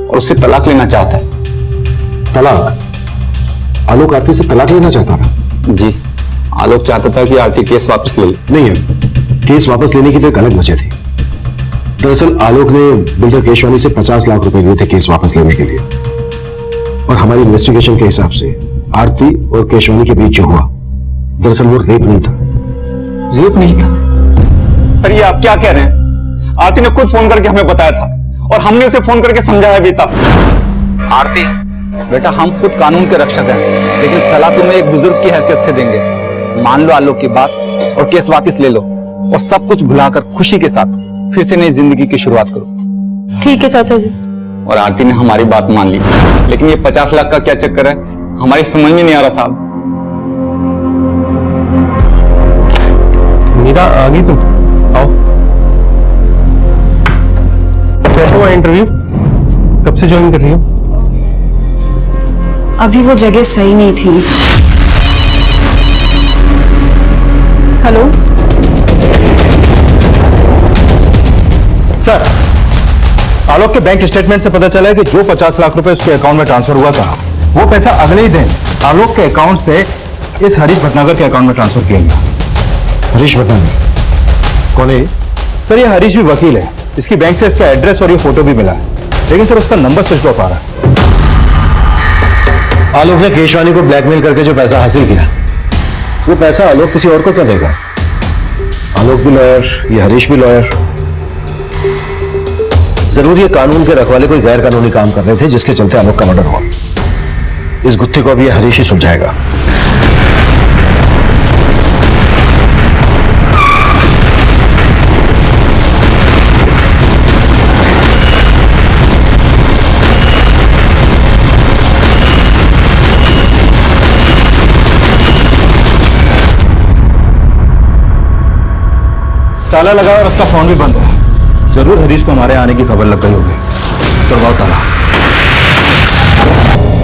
और उससे तलाक लेना चाहता है। तलाक? आलोक आरती से तलाक लेना चाहता था? जी, आलोक चाहता था कि आरती केस वापस ले। नहीं है, केस वापस लेने की तो एक अलग वजह थी। दरअसल आलोक ने बिल्डर केशवानी से 50 लाख रुपए लिए थे केस वापस लेने के लिए। और हमारी इन्वेस्टिगेशन के हिसाब से आरती और केशवानी के बीच जो हुआ दरअसल वो रेप नहीं था। रेप नहीं था? सर ये आप क्या कह रहे हैं? आरती ने खुद फोन करके हमें बताया था और हमने उसे फोन करके समझाया भी था। आरती बेटा, हम खुद कानून के रक्षक हैं, लेकिन सलाह तुम्हें एक बुजुर्ग की हैसियत से देंगे। मान लो आलोक की बात और केस वापस ले लो और सब कुछ भुलाकर खुशी के साथ फिर से नई जिंदगी की शुरुआत करो। ठीक है चाचा जी। और आरती ने हमारी बात मान ली, लेकिन ये 50 लाख का क्या चक्कर है हमारी समझ में नहीं आ रहा साहब। मीरा आ गई तुम? आओ। कैसा हुआ इंटरव्यू? कब से ज्वाइन कर रही हो? अभी वो जगह सही नहीं थी। हेलो सर, आलोक के बैंक स्टेटमेंट से पता चला है कि जो 50 लाख रुपए उसके अकाउंट में ट्रांसफर हुआ था वो पैसा अगले ही दिन आलोक के अकाउंट से इस हरीश भटनागर के अकाउंट में ट्रांसफर किया गया। हरीश भटनागर कौन है? सर ये हरीश भी वकील है। इसकी बैंक से इसका एड्रेस और ये फोटो भी मिला है, लेकिन सर उसका नंबर स्विच ऑफ आ रहा है। आलोक ने केशवानी को ब्लैकमेल करके जो पैसा हासिल किया वो पैसा आलोक किसी और को क्या देगा? आलोक भी लॉयर, ये हरीश भी लॉयर। जरूर ये कानून के रखवाले कोई गैर कानूनी काम कर रहे थे जिसके चलते आलोक का मर्डर हुआ। इस गुत्थी को अभी ये हरीश ही सुलझाएगा। ताला लगा और उसका फोन भी बंद है। जरूर हरीश को हमारे आने की खबर लग गई होगी। करवाओ ताला।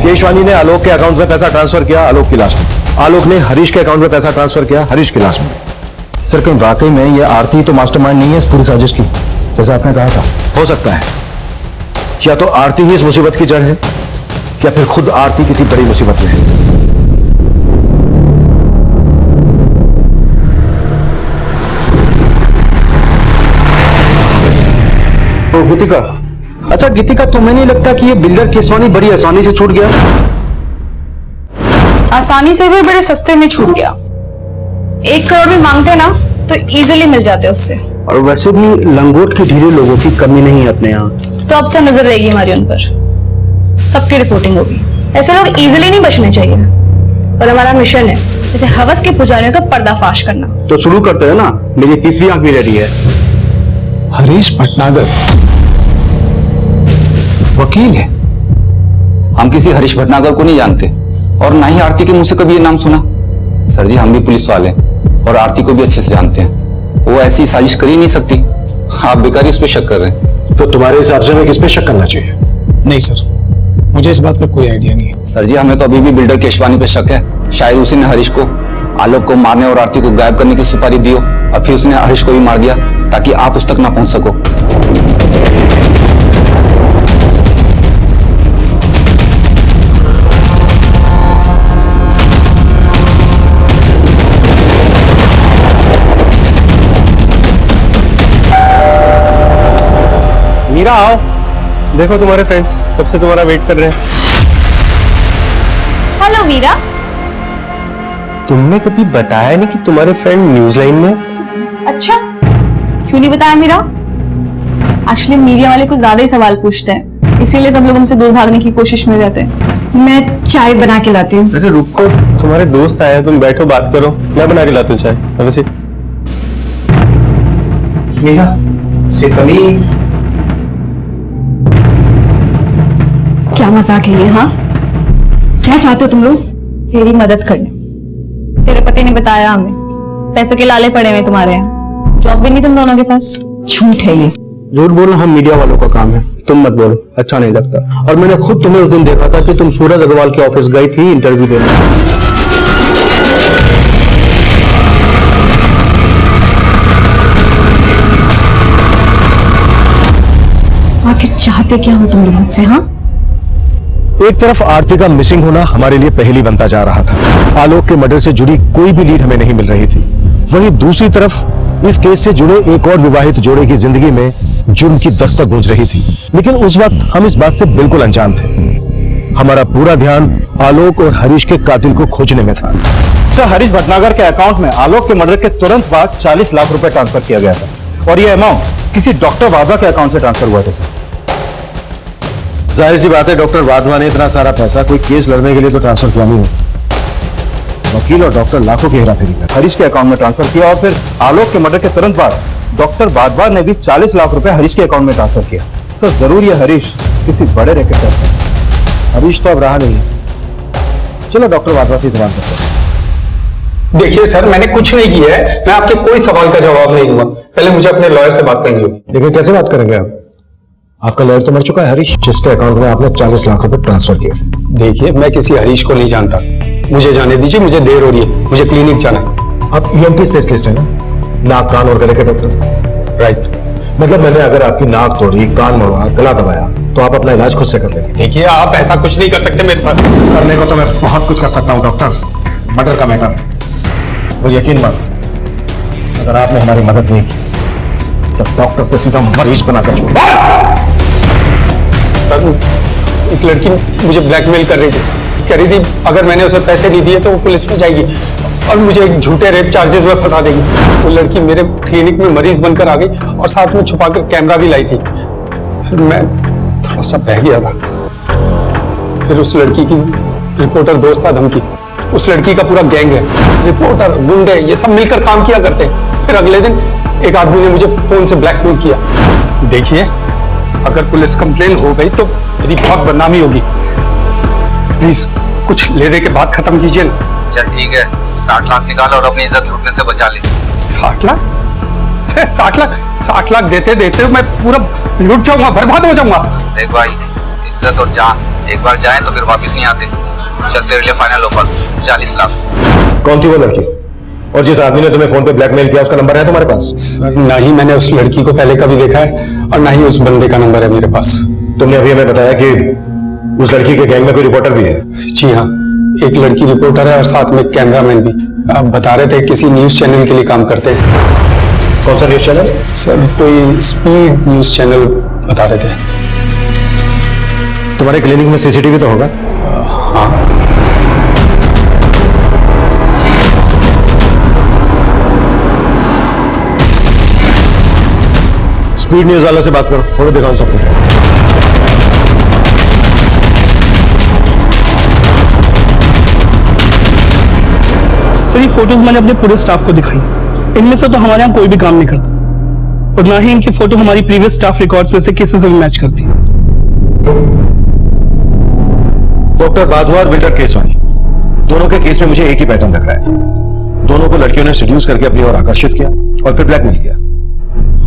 केशवानी ने आलोक के अकाउंट में पैसा ट्रांसफर किया आलोक की लाश में। आलोक ने हरीश के अकाउंट में पैसा ट्रांसफर किया हरीश की लाश में। सर कहीं वाकई में ये आरती तो मास्टरमाइंड नहीं है इस पूरी साजिश की, जैसा आपने कहा था? हो सकता है या तो आरती ही इस मुसीबत की जड़ है या फिर खुद आरती किसी बड़ी मुसीबत में है। गीतिका, अच्छा गीतिका, तुम्हें नहीं लगता कि ये बिल्डर केशवानी बड़ी आसानी से छूट गया? आसानी से भी बड़े सस्ते में छूट गया। 1 करोड़ भी मांगते ना तो इजीली मिल जाते उससे। और वैसे भी लंगोट के ढीले लोगों की कमी नहीं है अपने यहाँ। तो अब से नजर रहेगी हमारी उन पर, सबकी रिपोर्टिंग होगी। ऐसे लोग इजीली नहीं बचने चाहिए और हमारा मिशन है जैसे हवस के पुजारियों का पर्दाफाश करना। तो शुरू करते हैं ना, मेरी तीसरी आंख भी रेडी है। हरीश भटनागर वकील है? हम किसी हरीश भटनागर को नहीं जानते और ना ही आरती के मुंह से कभी ये नाम सुना। सर जी हम भी पुलिस वाले हैं और आरती को भी अच्छे से जानते हैं। वो ऐसी साजिश कर ही नहीं सकती। आप बेकार ही उस पर शक कर रहे हैं। तो तुम्हारे हिसाब से हमें किस पे शक करना चाहिए? नहीं सर, मुझे इस बात का कोई आइडिया नहीं है। सर जी हमें तो अभी भी बिल्डर केशवानी पे शक है। शायद उसी ने हरीश को आलोक को मारने और आरती को गायब करने की सुपारी दी हो और फिर उसने हरीश को भी मार दिया ताकि आप उस तक ना पहुंच सको। मीरा आओ, देखो तुम्हारे फ्रेंड्स कब से तुम्हारा वेट कर रहे हैं। हेलो मीरा। तुमने कभी बताया नहीं कि तुम्हारे फ्रेंड न्यूजीलैंड में। अच्छा, क्यों नहीं बताया मीरा? एक्चुअली मीडिया वाले कुछ ज्यादा ही सवाल पूछते हैं, इसीलिए सब लोग हमसे दूर भागने की कोशिश में रहते हैं। मैं चाय बना के लाती हूँ। अरे रुको, तुम्हारे दोस्त आए हैं, तुम बैठो बात करो, मैं बना के लाती हूँ चाय। वैसे मीरा से कमी क्या मजाक है ये? हाँ, क्या चाहते हो तुम लोग? तेरी मदद करने। तेरे पति ने बताया हमें पैसों के लाले पड़े हुए तुम्हारे यहाँ, जॉब भी नहीं तुम दोनों के पास। झूठ है ये। झूठ बोलना हम मीडिया वालों का काम है, तुम मत बोलो, अच्छा नहीं लगता। और मैंने खुद तुम्हें उस दिन देखा था कि तुम सूरज अग्रवाल के ऑफिस गई थी इंटरव्यू देने। आखिर चाहते क्या हो तुम लोग मुझसे? हाँ, एक तरफ आरती का मिसिंग होना हमारे लिए पहली बनता जा रहा था। आलोक के मर्डर से जुड़ी कोई भी लीड हमें नहीं मिल रही थी। वहीं दूसरी तरफ इस केस से जुड़े एक और विवाहित जोड़े की जिंदगी में जुर्म की दस्तक गूंज रही थी। लेकिन उस वक्त हम इस बात से बिल्कुल अनजान थे। हमारा पूरा ध्यान आलोक और हरीश के कातिल को खोजने में था। सर, हरीश भटनागर के अकाउंट में आलोक के मर्डर के तुरंत बाद 40 लाख रुपए ट्रांसफर किया गया था और यह अमाउंट किसी डॉक्टर वाधवा के अकाउंट से ट्रांसफर हुआ था। सर, जाहिर सी बात है डॉक्टर वाधवा ने इतना सारा पैसा कोई केस लड़ने के लिए तो ट्रांसफर किया नहीं हो। वकील और डॉक्टर लाखों की हेराफेरी कर हरीश के अकाउंट में ट्रांसफर किया और फिर आलोक के मर्डर के तुरंत बाद डॉक्टर वाधवा ने भी 40 लाख रुपए हरीश के अकाउंट में ट्रांसफर किया। सर, जरूर यह हरीश किसी बड़े रैकेट का हिस्सा है। हरीश तो अब रहा नहीं। चलो डॉक्टर वाधवा से सवाल करते हैं। देखिए सर, मैंने कुछ नहीं किया है, मैं आपके कोई सवाल का जवाब नहीं दूंगा। पहले मुझे अपने लॉयर से बात करनी होगी। लेकिन कैसे बात करेंगे आप? आपका लॉयर तो मर चुका है हरीश, जिसके अकाउंट में आपने 40 लाख रुपए ट्रांसफर किए। देखिए, मैं किसी हरीश को नहीं जानता, मुझे जाने दीजिए, मुझे देर हो रही है, मुझे क्लिनिक जाना है। आप ईएनटी स्पेशलिस्ट हैं ना? नाक कान और गले के डॉक्टर, राइट? मतलब मैंने अगर आपकी नाक तोड़ी, कान मोड़ा, गला दबाया तो आप अपना इलाज खुद से कर लेंगे। देखिए, आप ऐसा कुछ नहीं कर सकते मेरे साथ। करने को तो मैं बहुत कुछ कर सकता हूँ डॉक्टर, मर्डर का मैटर है। और यकीन मानो, अगर आपने हमारी मदद नहीं की तो डॉक्टर से सीधा मरीज बनाकर छोड़। सर, एक लड़की मुझे ब्लैकमेल कर रही थी, कह रही थी अगर मैंने उसे पैसे नहीं दिए तो वो पुलिस में जाएगी और मुझे एक झूठे रेप चार्जेस में फंसा देगी। वो लड़की मेरे क्लिनिक में मरीज बनकर आ गई और साथ में छुपाकर कैमरा भी लाई थी। फिर मैं थोड़ा सा बह गया था। फिर उस लड़की की रिपोर्टर दोस्त था धमकी, उस लड़की का पूरा गैंग है, रिपोर्टर, गुंडे, ये सब मिलकर काम किया करते हैं। फिर अगले दिन एक आदमी ने मुझे फोन से ब्लैकमेल किया। देखिए, अगर पुलिस कंप्लेन हो गई तो मेरी बहुत बदनामी होगी। प्लीज कुछ ले दे के बात खत्म कीजिए ना। चल ठीक है, 60 लाख निकाल और अपनी इज्जत लूटने से बचा ले। 60 लाख? अरे 60 लाख देते देते मैं पूरा लूट जाऊंगा, बर्बाद हो जाऊंगा। देख भाई, इज्जत और जान एक बार जाए तो फिर वापस नहीं आते। चल तेरे लिए फाइनल ऑफर 40 लाख। कौन थी वो लड़की और जिस आदमी ने तुम्हें फोन पे ब्लैकमेल किया, उसका नंबर है तुम्हारे पास? सर, ना ही मैंने उस लड़की को पहले कभी देखा है और ना ही उस बंदे का नंबर है मेरे पास। तुमने अभी हमें बताया कि उस लड़की के गैंग में कोई रिपोर्टर भी है। जी हाँ, एक लड़की रिपोर्टर है और साथ में कैमरामैन भी। आप बता रहे थे किसी न्यूज चैनल के लिए काम करते हैं। कौन सा न्यूज चैनल? सर, कोई स्पीड न्यूज चैनल बता रहे थे। तुम्हारे क्लिनिक में सीसीटीवी तो होगा? हाँ। स्पीड न्यूज वाला से बात करो, फोटो दिखाओ सबको। सर, ये फोटोज मैंने अपने पूरे स्टाफ को दिखाई। इनमें से तो हमारे यहाँ कोई भी काम नहीं करता और ना ही इनकी फोटो हमारी प्रीवियस स्टाफ रिकॉर्ड्स में से किसी से भी मैच करती है। डॉक्टर वाधवा और बिल्डर केसवानी, दोनों के केस में मुझे एक ही पैटर्न लग रहा है। दोनों को लड़कियों ने सेड्यूस करके अपनी ओर आकर्षित किया और फिर ब्लैकमेल किया।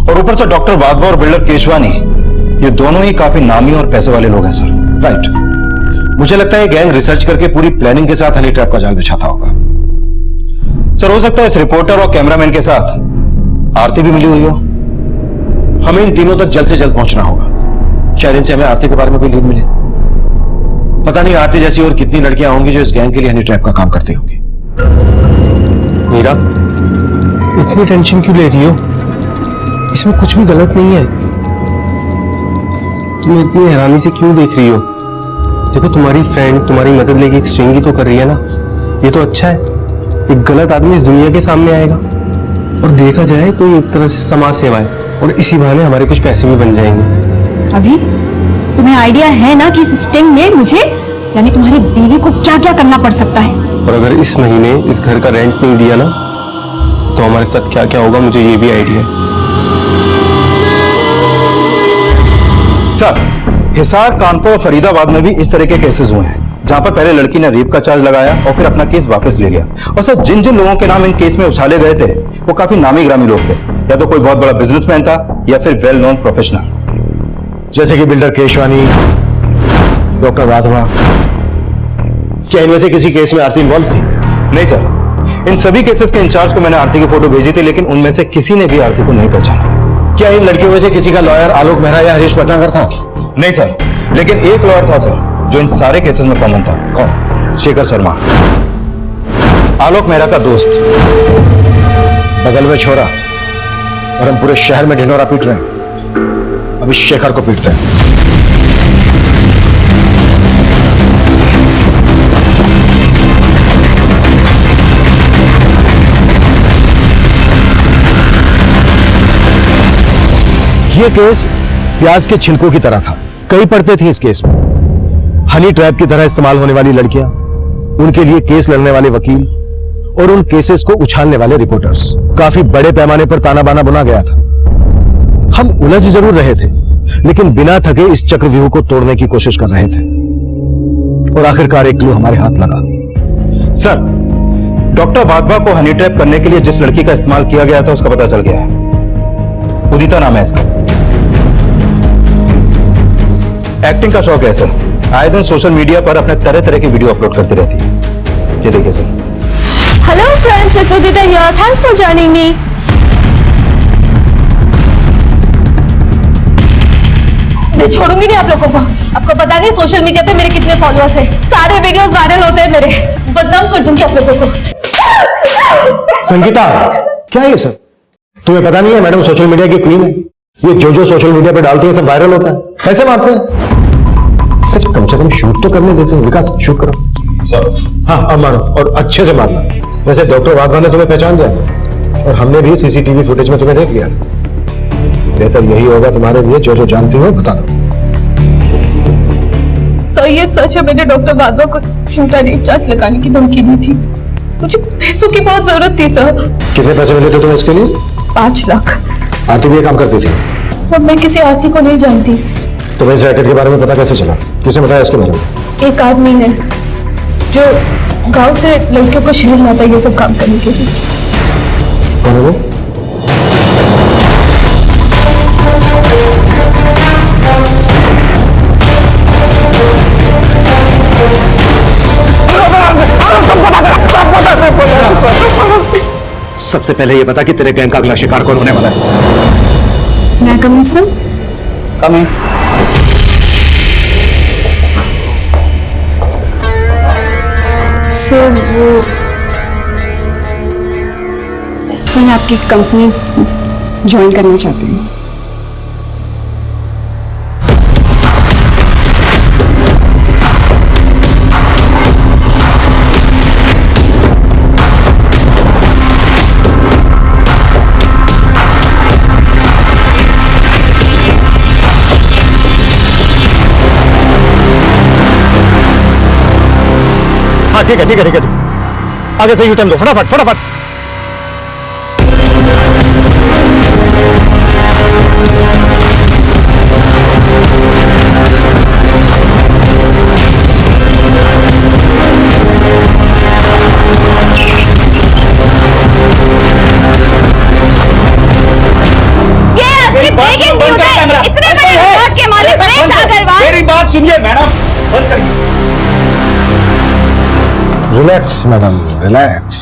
और ऊपर से डॉक्टर वाधवा और बिल्डर केशवानी, ये दोनों ही काफी नामी और पैसे वाले लोग हैं सर। राइट। मुझे लगता है गैंग रिसर्च करके पूरी प्लानिंग के साथ हनी ट्रैप का जाल बिछाता होगा। सर, हो सकता है इस रिपोर्टर और कैमरामैन के साथ आरती भी मिली हुई हो। हमें इन तीनों तक जल्द से जल्द पहुंचना होगा। शायद इनसे हमें आरती के बारे में कोई लीड मिले। पता नहीं आरती जैसी और कितनी लड़कियां होंगी जो इस गैंग के लिए हनी ट्रैप का काम करती होंगी। मीरा, इतनी टेंशन क्यों ले रही हो? इसमें कुछ भी गलत नहीं है। तुम इतनी हैरानी से क्यों देख रही हो? देखो, तुम्हारी फ्रेंड तुम्हारी मदद लेके एक स्ट्रिंग ही तो कर रही है ना। ये तो अच्छा है, एक गलत आदमी इस दुनिया के सामने आएगा और देखा जाए तो ये एक तरह से समाज सेवा है और इसी बहाने हमारे कुछ पैसे भी बन जाएंगे। अभी तुम्हें आइडिया है ना कि इस स्टिंग में मुझे यानी तुम्हारी बीवी को क्या क्या करना पड़ सकता है? और अगर इस महीने इस घर का रेंट नहीं दिया ना तो हमारे साथ क्या क्या होगा मुझे ये भी आइडिया है। सर, हिसार, कानपुर और फरीदाबाद में भी इस तरह के केसेस हुए हैं जहां पर पहले लड़की ने रेप का चार्ज लगाया और फिर अपना केस वापस ले लिया। और सर, जिन जिन लोगों के नाम इन केस में उछाले गए थे वो काफी नामी ग्रामी लोग थे, या तो कोई बहुत बड़ा बिजनेसमैन था या फिर वेल नोन प्रोफेशनल, जैसे कि बिल्डर केशवानी, डॉक्टर वाधवा। क्या इनमें से किसी केस में आरती इन्वॉल्व थी? नहीं सर, इन सभी केसेस के इंचार्ज को मैंने आरती की फोटो भेजी थी, लेकिन उनमें से किसी ने भी आरती को नहीं पहचाना। क्या इन लड़कियों में से किसी का लॉयर आलोक मेहरा या हरीश भटनागर था? नहीं सर, लेकिन एक लॉयर था सर जो इन सारे केसेस में कॉमन था। कौन? शेखर शर्मा, आलोक मेहरा का दोस्त। बगल में छोरा और हम पूरे शहर में ढिंढोरा पीट रहे हैं, अभी शेखर को पीटते हैं। ये केस प्याज के छिलकों की तरह था, कई पड़ते थे इस केस में। हनी ट्रैप की तरह इस्तेमाल होने वाली लड़कियां, उनके लिए केस लड़ने वाले वकील और उन केसेस को उछालने वाले रिपोर्टर्स। काफी बड़े पैमाने पर ताना बाना बुना गया था। हम उलझ जरूर रहे थे, लेकिन बिना थके इस चक्रव्यूह को तोड़ने की कोशिश कर रहे थे और आखिरकार एक क्लू हमारे हाथ लगा। सर, डॉक्टर वाधवा को हनी ट्रैप करने के लिए जिस लड़की का इस्तेमाल किया गया था उसका पता चल गया है। उदिता नाम है इसका। एक्टिंग का शौक है सर, आए दिन सोशल मीडिया पर अपने तरह तरह की वीडियो अपलोड करती रहती है। ये देखिए sir. Hello friends, it's Udita here, thanks for joining me. मैं छोड़ूंगी नहीं आप लोगों को। आपको पता नहीं सोशल मीडिया पे मेरे कितने फॉलोअर्स हैं। सारे वीडियोस वायरल होते हैं मेरे। बदनाम कर दूंगी आप लोगों को। संगीता, क्या है ये सर? तुम्हें पता नहीं है मैडम सोशल मीडिया की क्वीन है। ये जो जो सोशल मीडिया पे डालती है सब वायरल होता है। पैसे मारते हैं। कम से कम शूट तो करने देते हैं। विकास, शूट करो सर। हाँ, अब मारो और अच्छे से मारना। वैसे डॉक्टर वाधवा ने तुम्हें पहचान लिया था और हमने भी सीसीटीवी फुटेज में तुम्हें देख लिया था। बेहतर यही होगा तुम्हारे लिए, जो जो जानती हो बता दो। सर, ये सच है, मैंने डॉक्टर वाधवा को झूठा रेप चार्ज लगाने की धमकी दी थी। मुझे पैसों की बहुत जरूरत थी सर। कितने पैसे मिले थे तुम्हें इसके लिए? 5 लाख। आरती भी ये काम करती थी? सर, मैं किसी आरती को नहीं जानती। तुम्हें इस रैकेट के बारे में पता कैसे चला? किसने बताया इसके बारे में? एक आदमी है जो गांव से लड़कियों को शहर लाता है ये सब काम करने के लिए। कौन है वो? सबसे पहले ये बता कि तेरे गैंग का अगला शिकार कौन होने वाला है? मैं कम इन सर? कम इन। सर, मैं आपकी कंपनी ज्वाइन करना चाहती हूँ। हाँ, ठीक है ठीक है ठीक है। आगे से यू टर्न दो, फटाफट फटाफट। ये असली ब्रेकिंग न्यूज़ है। इतने बड़े रिकॉर्ड के मालिक गणेश अग्रवाल। मेरी बात सुनिए मैडम, बंद करिए। Relax madam, relax.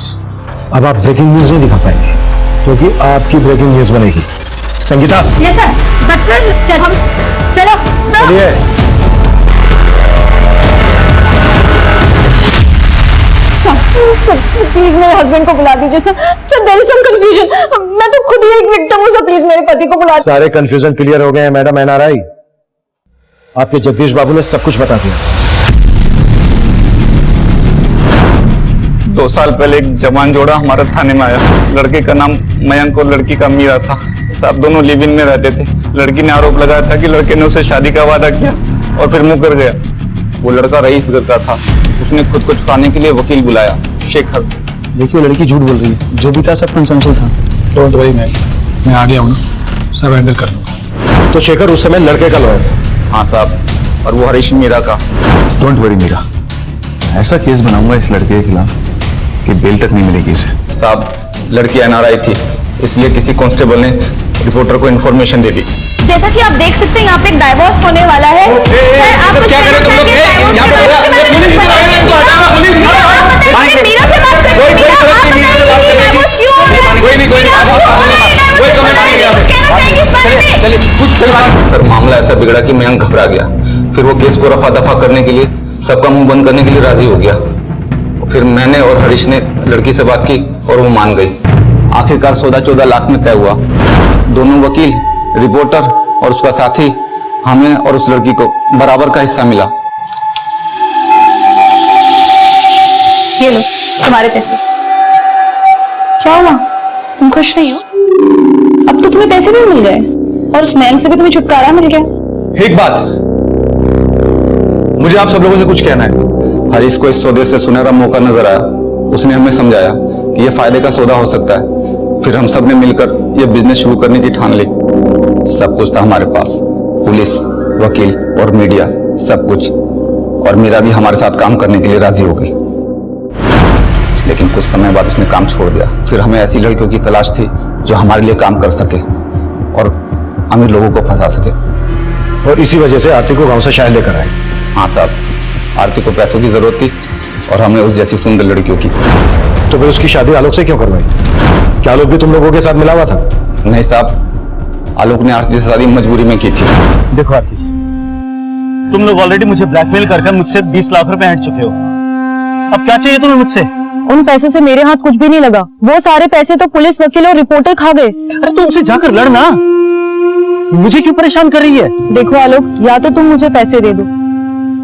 अब आप ब्रेकिंग न्यूज नहीं दिखा पाएंगे क्योंकि आपकी ब्रेकिंग न्यूज बनेगी। Sangeeta. Yes sir. But sir, चलो सर। चलिए। सर, प्लीज मेरे हस्बैंड को बुला दीजिए sir. Sir, there is some confusion. मैं तो खुद ही एक विक्टिम हूँ सर, प्लीज मेरे पति को बुला। सारे कंफ्यूजन क्लियर हो गए हैं मैडम। एनआरआई आपके जगदीश बाबू ने सब कुछ बता दिया। 2 साल पहले एक जवान जोड़ा हमारे थाने में आया। लड़के का नाम मयंक और लड़की का मीरा था। साहब दोनों लिव इन में रहते थे। लड़की ने आरोप लगाया था कि लड़के ने उसे शादी का वादा किया और फिर मुकर गया। वो लड़का रईस घर का था। उसने खुद को छुड़ाने के लिए वकील बुलाया, शेखर। देखिए लड़की झूठ बोल रही है, जो भी था सब कंसेंसुअल था। डोंट वरी मैम, मैं आ गया हूँ ना, सब हैंडल कर लूंगा। तो शेखर उस समय लड़के का लॉयर था? हाँ साहब, और वो हरीश मीरा का। डोंट वरी मीरा, ऐसा केस बनाऊंगा इस लड़के के खिलाफ कि बेल तक नहीं मिलेगी इसे। साहब लड़की एनआरआई थी, इसलिए किसी कांस्टेबल ने रिपोर्टर को इन्फॉर्मेशन दे दी। जैसा कि आप देख सकते हैं यहाँ पे एक डाइवोर्स होने वाला है। सर, आप क्या कर रहे हो तुम लोग? सर मामला ऐसा बिगड़ा कि मयंक घबरा गया। फिर वो केस को रफा दफा करने के लिए, सबका मुंह बंद करने के लिए राजी हो गया। फिर मैंने और हरीश ने लड़की से बात की और वो मान गई। आखिरकार सौदा 14 लाख में तय हुआ। दोनों वकील, रिपोर्टर और उसका साथी, हमें और उस लड़की को बराबर का हिस्सा मिला। ये लो तुम्हारे पैसे। क्या हुआ, तुम खुश नहीं हो? अब तो तुम्हें पैसे भी मिल गए और उस मयंक से भी तुम्हें छुटकारा मिल गया। एक बात, मुझे आप सब लोगों से कुछ कहना है। हरीश को इस सौदे से सुनहरा मौका नजर आया। उसने हमें समझाया कि यह फायदे का सौदा हो सकता है। फिर हम सब ने मिलकर यह बिजनेस शुरू करने की ठान ली। सब कुछ था हमारे पास, पुलिस, वकील और मीडिया, सब कुछ। और मीरा भी हमारे साथ काम करने के लिए राजी हो गई। लेकिन कुछ समय बाद उसने काम छोड़ दिया। फिर हमें ऐसी लड़कियों की तलाश थी जो हमारे लिए काम कर सके और अमीर लोगों को फंसा सके। और इसी वजह से आरती को गांव से शहर लेकर आए। हाँ साहब, आरती को पैसों की जरूरत थी और हमें उस जैसी सुंदर लड़कियों की। तो फिर उसकी शादी आलोक से क्यों करवाई? क्या आलोक भी तुम लोगों के साथ मिला हुआ था? नहीं साहब, आलोक ने आरती से शादी मजबूरी में की थी। देखो आरती, तुम लोग ऑलरेडी मुझे ब्लैकमेल कर मुझसे 20 लाख रुपए हट चुके हो। अब क्या चाहिए तुम्हें मुझसे? उन पैसों से मेरे हाथ कुछ भी नहीं लगा। वो सारे पैसे तो पुलिस, वकील और रिपोर्टर खा गए। अरे तो उनसे जाकर लड़ना, मुझे क्यों परेशान कर रही है? देखो आलोक, या तो तुम मुझे पैसे दे दो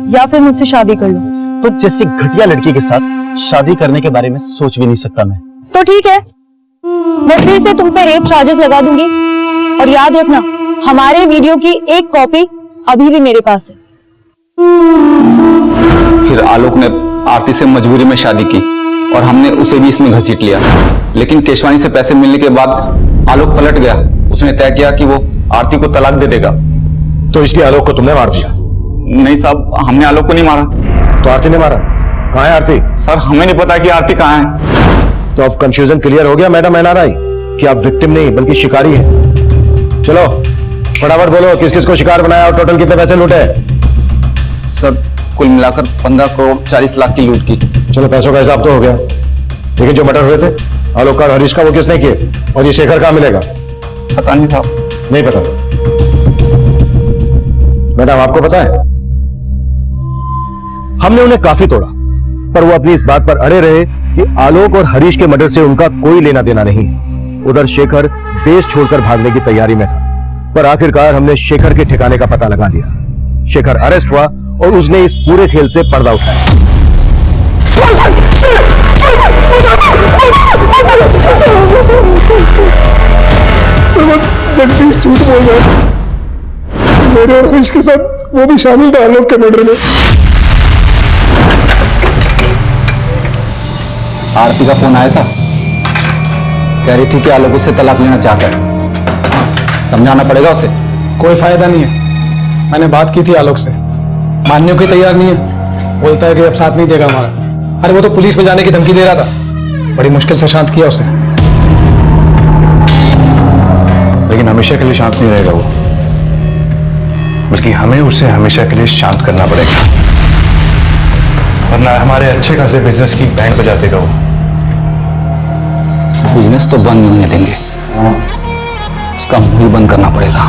या फिर मुझसे शादी कर लो। तो जैसी घटिया लड़की के साथ शादी करने के बारे में सोच भी नहीं सकता मैं। तो ठीक है, मैं फिर से तुम पे रेप चार्जेस लगा दूंगी। और याद रखना, हमारे वीडियो की एक कॉपी अभी भी मेरे पास है। फिर आलोक ने आरती से मजबूरी में शादी की और हमने उसे भी इसमें घसीट लिया। लेकिन केशवानी से पैसे मिलने के बाद आलोक पलट गया। उसने तय किया कि वो आरती को तलाक दे देगा। तो इसलिए आलोक को तुमने मार दिया? नहीं साहब, हमने आलोक को नहीं मारा। तो आरती ने मारा? कहाँ है आरती? सर हमें नहीं पता कि आरती कहाँ है। तो अब कंफ्यूजन क्लियर हो गया मैडम एनआरआई कि आप विक्टिम नहीं बल्कि शिकारी हैं। चलो फटाफट बोलो, किस किस को शिकार बनाया और टोटल कितने पैसे लूटे? सर कुल मिलाकर 15 करोड़ 40 लाख की लूट की। चलो पैसों का हिसाब तो हो गया, लेकिन जो मर्डर हुए थे आलोक और हरीश का, वो किसने किए? और ये शेखर कहाँ मिलेगा? पता नहीं साहब। नहीं पता? मैडम आपको पता है? हमने उन्हें काफी तोड़ा, पर वो अपनी इस बात पर अड़े रहे कि आलोक और हरीश के मर्डर से उनका कोई लेना देना नहीं। उधर शेखर देश छोड़कर भागने की तैयारी में था, पर आखिरकार हमने शेखर के ठिकाने का पता लगा लिया। शेखर अरेस्ट हुआ और उसने इस पूरे खेल से पर्दा उठाया। जगदीश झूठ बोल रहा है। मेरे और हरीश के साथ वो भी शामिल था आलोक के मर्डर में। आरती का फोन आया था, कह रही थी कि आलोक उससे तलाक लेना चाहता है। समझाना पड़ेगा उसे। कोई फायदा नहीं है। मैंने बात की थी आलोक से, मानने को तैयार नहीं है। बोलता है कि अब साथ नहीं देगा हमारा। अरे वो तो पुलिस में जाने की धमकी दे रहा था। बड़ी मुश्किल से शांत किया उसे। लेकिन हमेशा के लिए शांत नहीं रहेगा वो, बल्कि हमें उसे हमेशा के लिए शांत करना पड़ेगा, वरना हमारे अच्छे खासे बिजनेस की बैंड बजा देगा वो। बिजनेस तो बंद नहीं होने देंगे, उसका मुंह ही बंद करना पड़ेगा।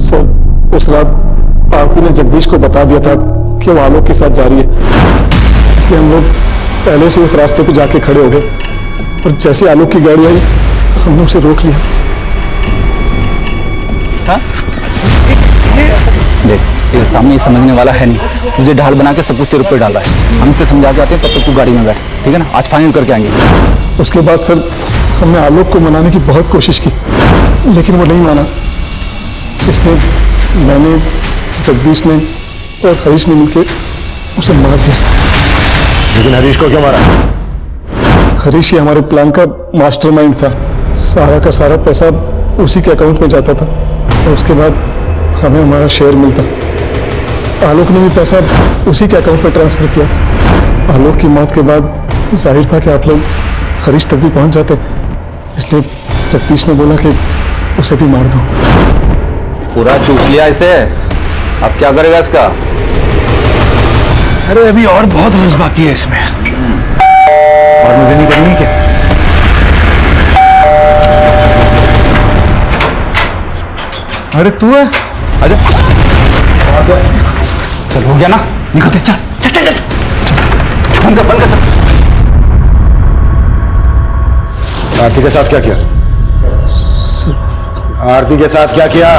सर उस रात आरती ने जगदीश को बता दिया था कि वो आलोक के साथ जा रही है, इसलिए हम लोग पहले से उस रास्ते पे जाके खड़े हो गए। और जैसे आलोक की गाड़ी आई हमने उसे रोक लिया। देख तेरे सामने ये समझने वाला है नहीं, तुझे ढाल बना के सब कुछ तेरे ऊपर डाला है। हम इसे समझा के आते हैं, तब तक तू गाड़ी में बैठ, ठीक है ना? आज फाइनल करके आएंगे। उसके बाद सर हमने आलोक को मनाने की बहुत कोशिश की, लेकिन वो नहीं माना। इसने, मैंने, जगदीश ने और हरीश ने मिलकर उसे मार दिया सर। लेकिन हरीश को क्यों मारा? हरीश ही हमारे प्लान का मास्टरमाइंड था। सारा का सारा पैसा उसी के अकाउंट में जाता था और उसके बाद हमें हमारा शेयर मिलता। आलोक ने भी पैसा उसी के अकाउंट में ट्रांसफर किया था। आलोक की मौत के बाद जाहिर था कि आप लोग हरीश तक भी पहुंच जाते, इसलिए जगदीश ने बोला कि उसे भी मार दो। पूरा चूस लिया इसे, अब क्या करेगा इसका? अरे अभी और बहुत रस बाकी है इसमें। और मुझे नहीं करनी क्या? अरे तू है? आजा। चल हो गया ना, निकलते, चल चल चल चल, बंद कर बंद कर। आरती के साथ क्या किया? आरती के साथ क्या किया?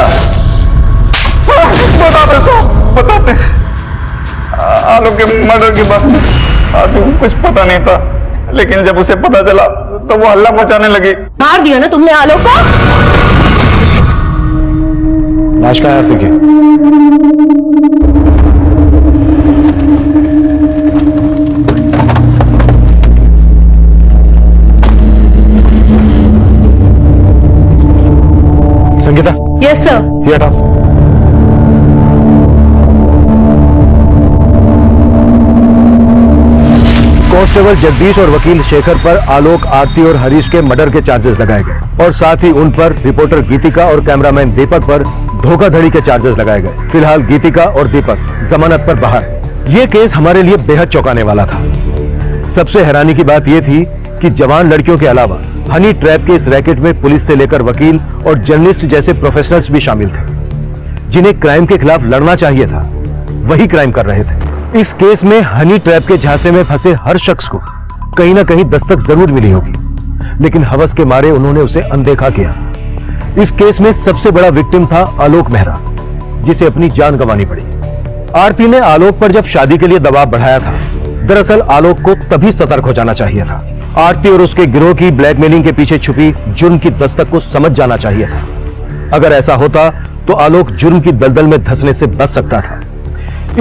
बताते साहब, बताते। आलोक के मर्डर के बाद आरती को कुछ पता नहीं था, लेकिन जब उसे पता चला तो वो हल्ला मचाने लगी। मार दिया ना तुमने आलोक को? लाश कहाँ है आरती की? संगीता। Yes sir. ये हटाओ। कांस्टेबल जगदीश और वकील शेखर पर आलोक, आरती और हरीश के मर्डर के चार्जेस लगाए गए और साथ ही उन पर रिपोर्टर गीतिका और कैमरामैन दीपक पर धोखाधड़ी के चार्जेस लगाए गए। फिलहाल गीतिका और दीपक जमानत पर बाहर है। ये केस हमारे लिए बेहद चौंकाने वाला था। सबसे हैरानी की बात यह थी कि जवान लड़कियों के अलावा हनी ट्रैप के इस रैकेट में पुलिस से लेकर वकील और जर्नलिस्ट जैसे प्रोफेशनल्स भी शामिल थे, जिन्हें क्राइम के खिलाफ लड़ना चाहिए था, वही क्राइम कर रहे थे। इस केस में हनी ट्रैप के झांसे में फंसे हर शख्स को कहीं ना कहीं दस्तक जरूर मिली होगी, लेकिन हवस के मारे उन्होंने उसे अनदेखा किया। इस केस में सबसे बड़ा विक्टिम था आलोक मेहरा, जिसे अपनी जान गंवानी पड़ी। आरती ने आलोक पर जब शादी के लिए दबाव बढ़ाया था, दरअसल आलोक को तभी सतर्क हो जाना चाहिए था। आरती और उसके गिरोह की ब्लैकमेलिंग के पीछे छुपी जुर्म की दस्तक को समझ जाना चाहिए था। अगर ऐसा होता तो आलोक जुर्म की दलदल में धंसने से बच सकता था।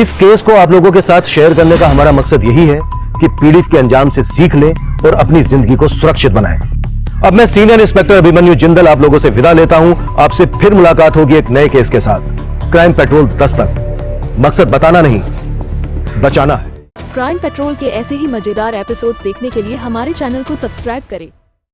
इस केस को आप लोगों के साथ शेयर करने का हमारा मकसद यही है कि पीड़ित के अंजाम से सीख ले और अपनी जिंदगी को सुरक्षित बनाए। अब मैं सीनियर इंस्पेक्टर अभिमन्यु जिंदल आप लोगों से विदा लेता हूं। आपसे फिर मुलाकात होगी एक नए केस के साथ। क्राइम पेट्रोल दस्तक, मकसद बताना नहीं, बचाना है। क्राइम पेट्रोल के ऐसे ही मजेदार एपिसोड्स देखने के लिए हमारे चैनल को सब्सक्राइब करें।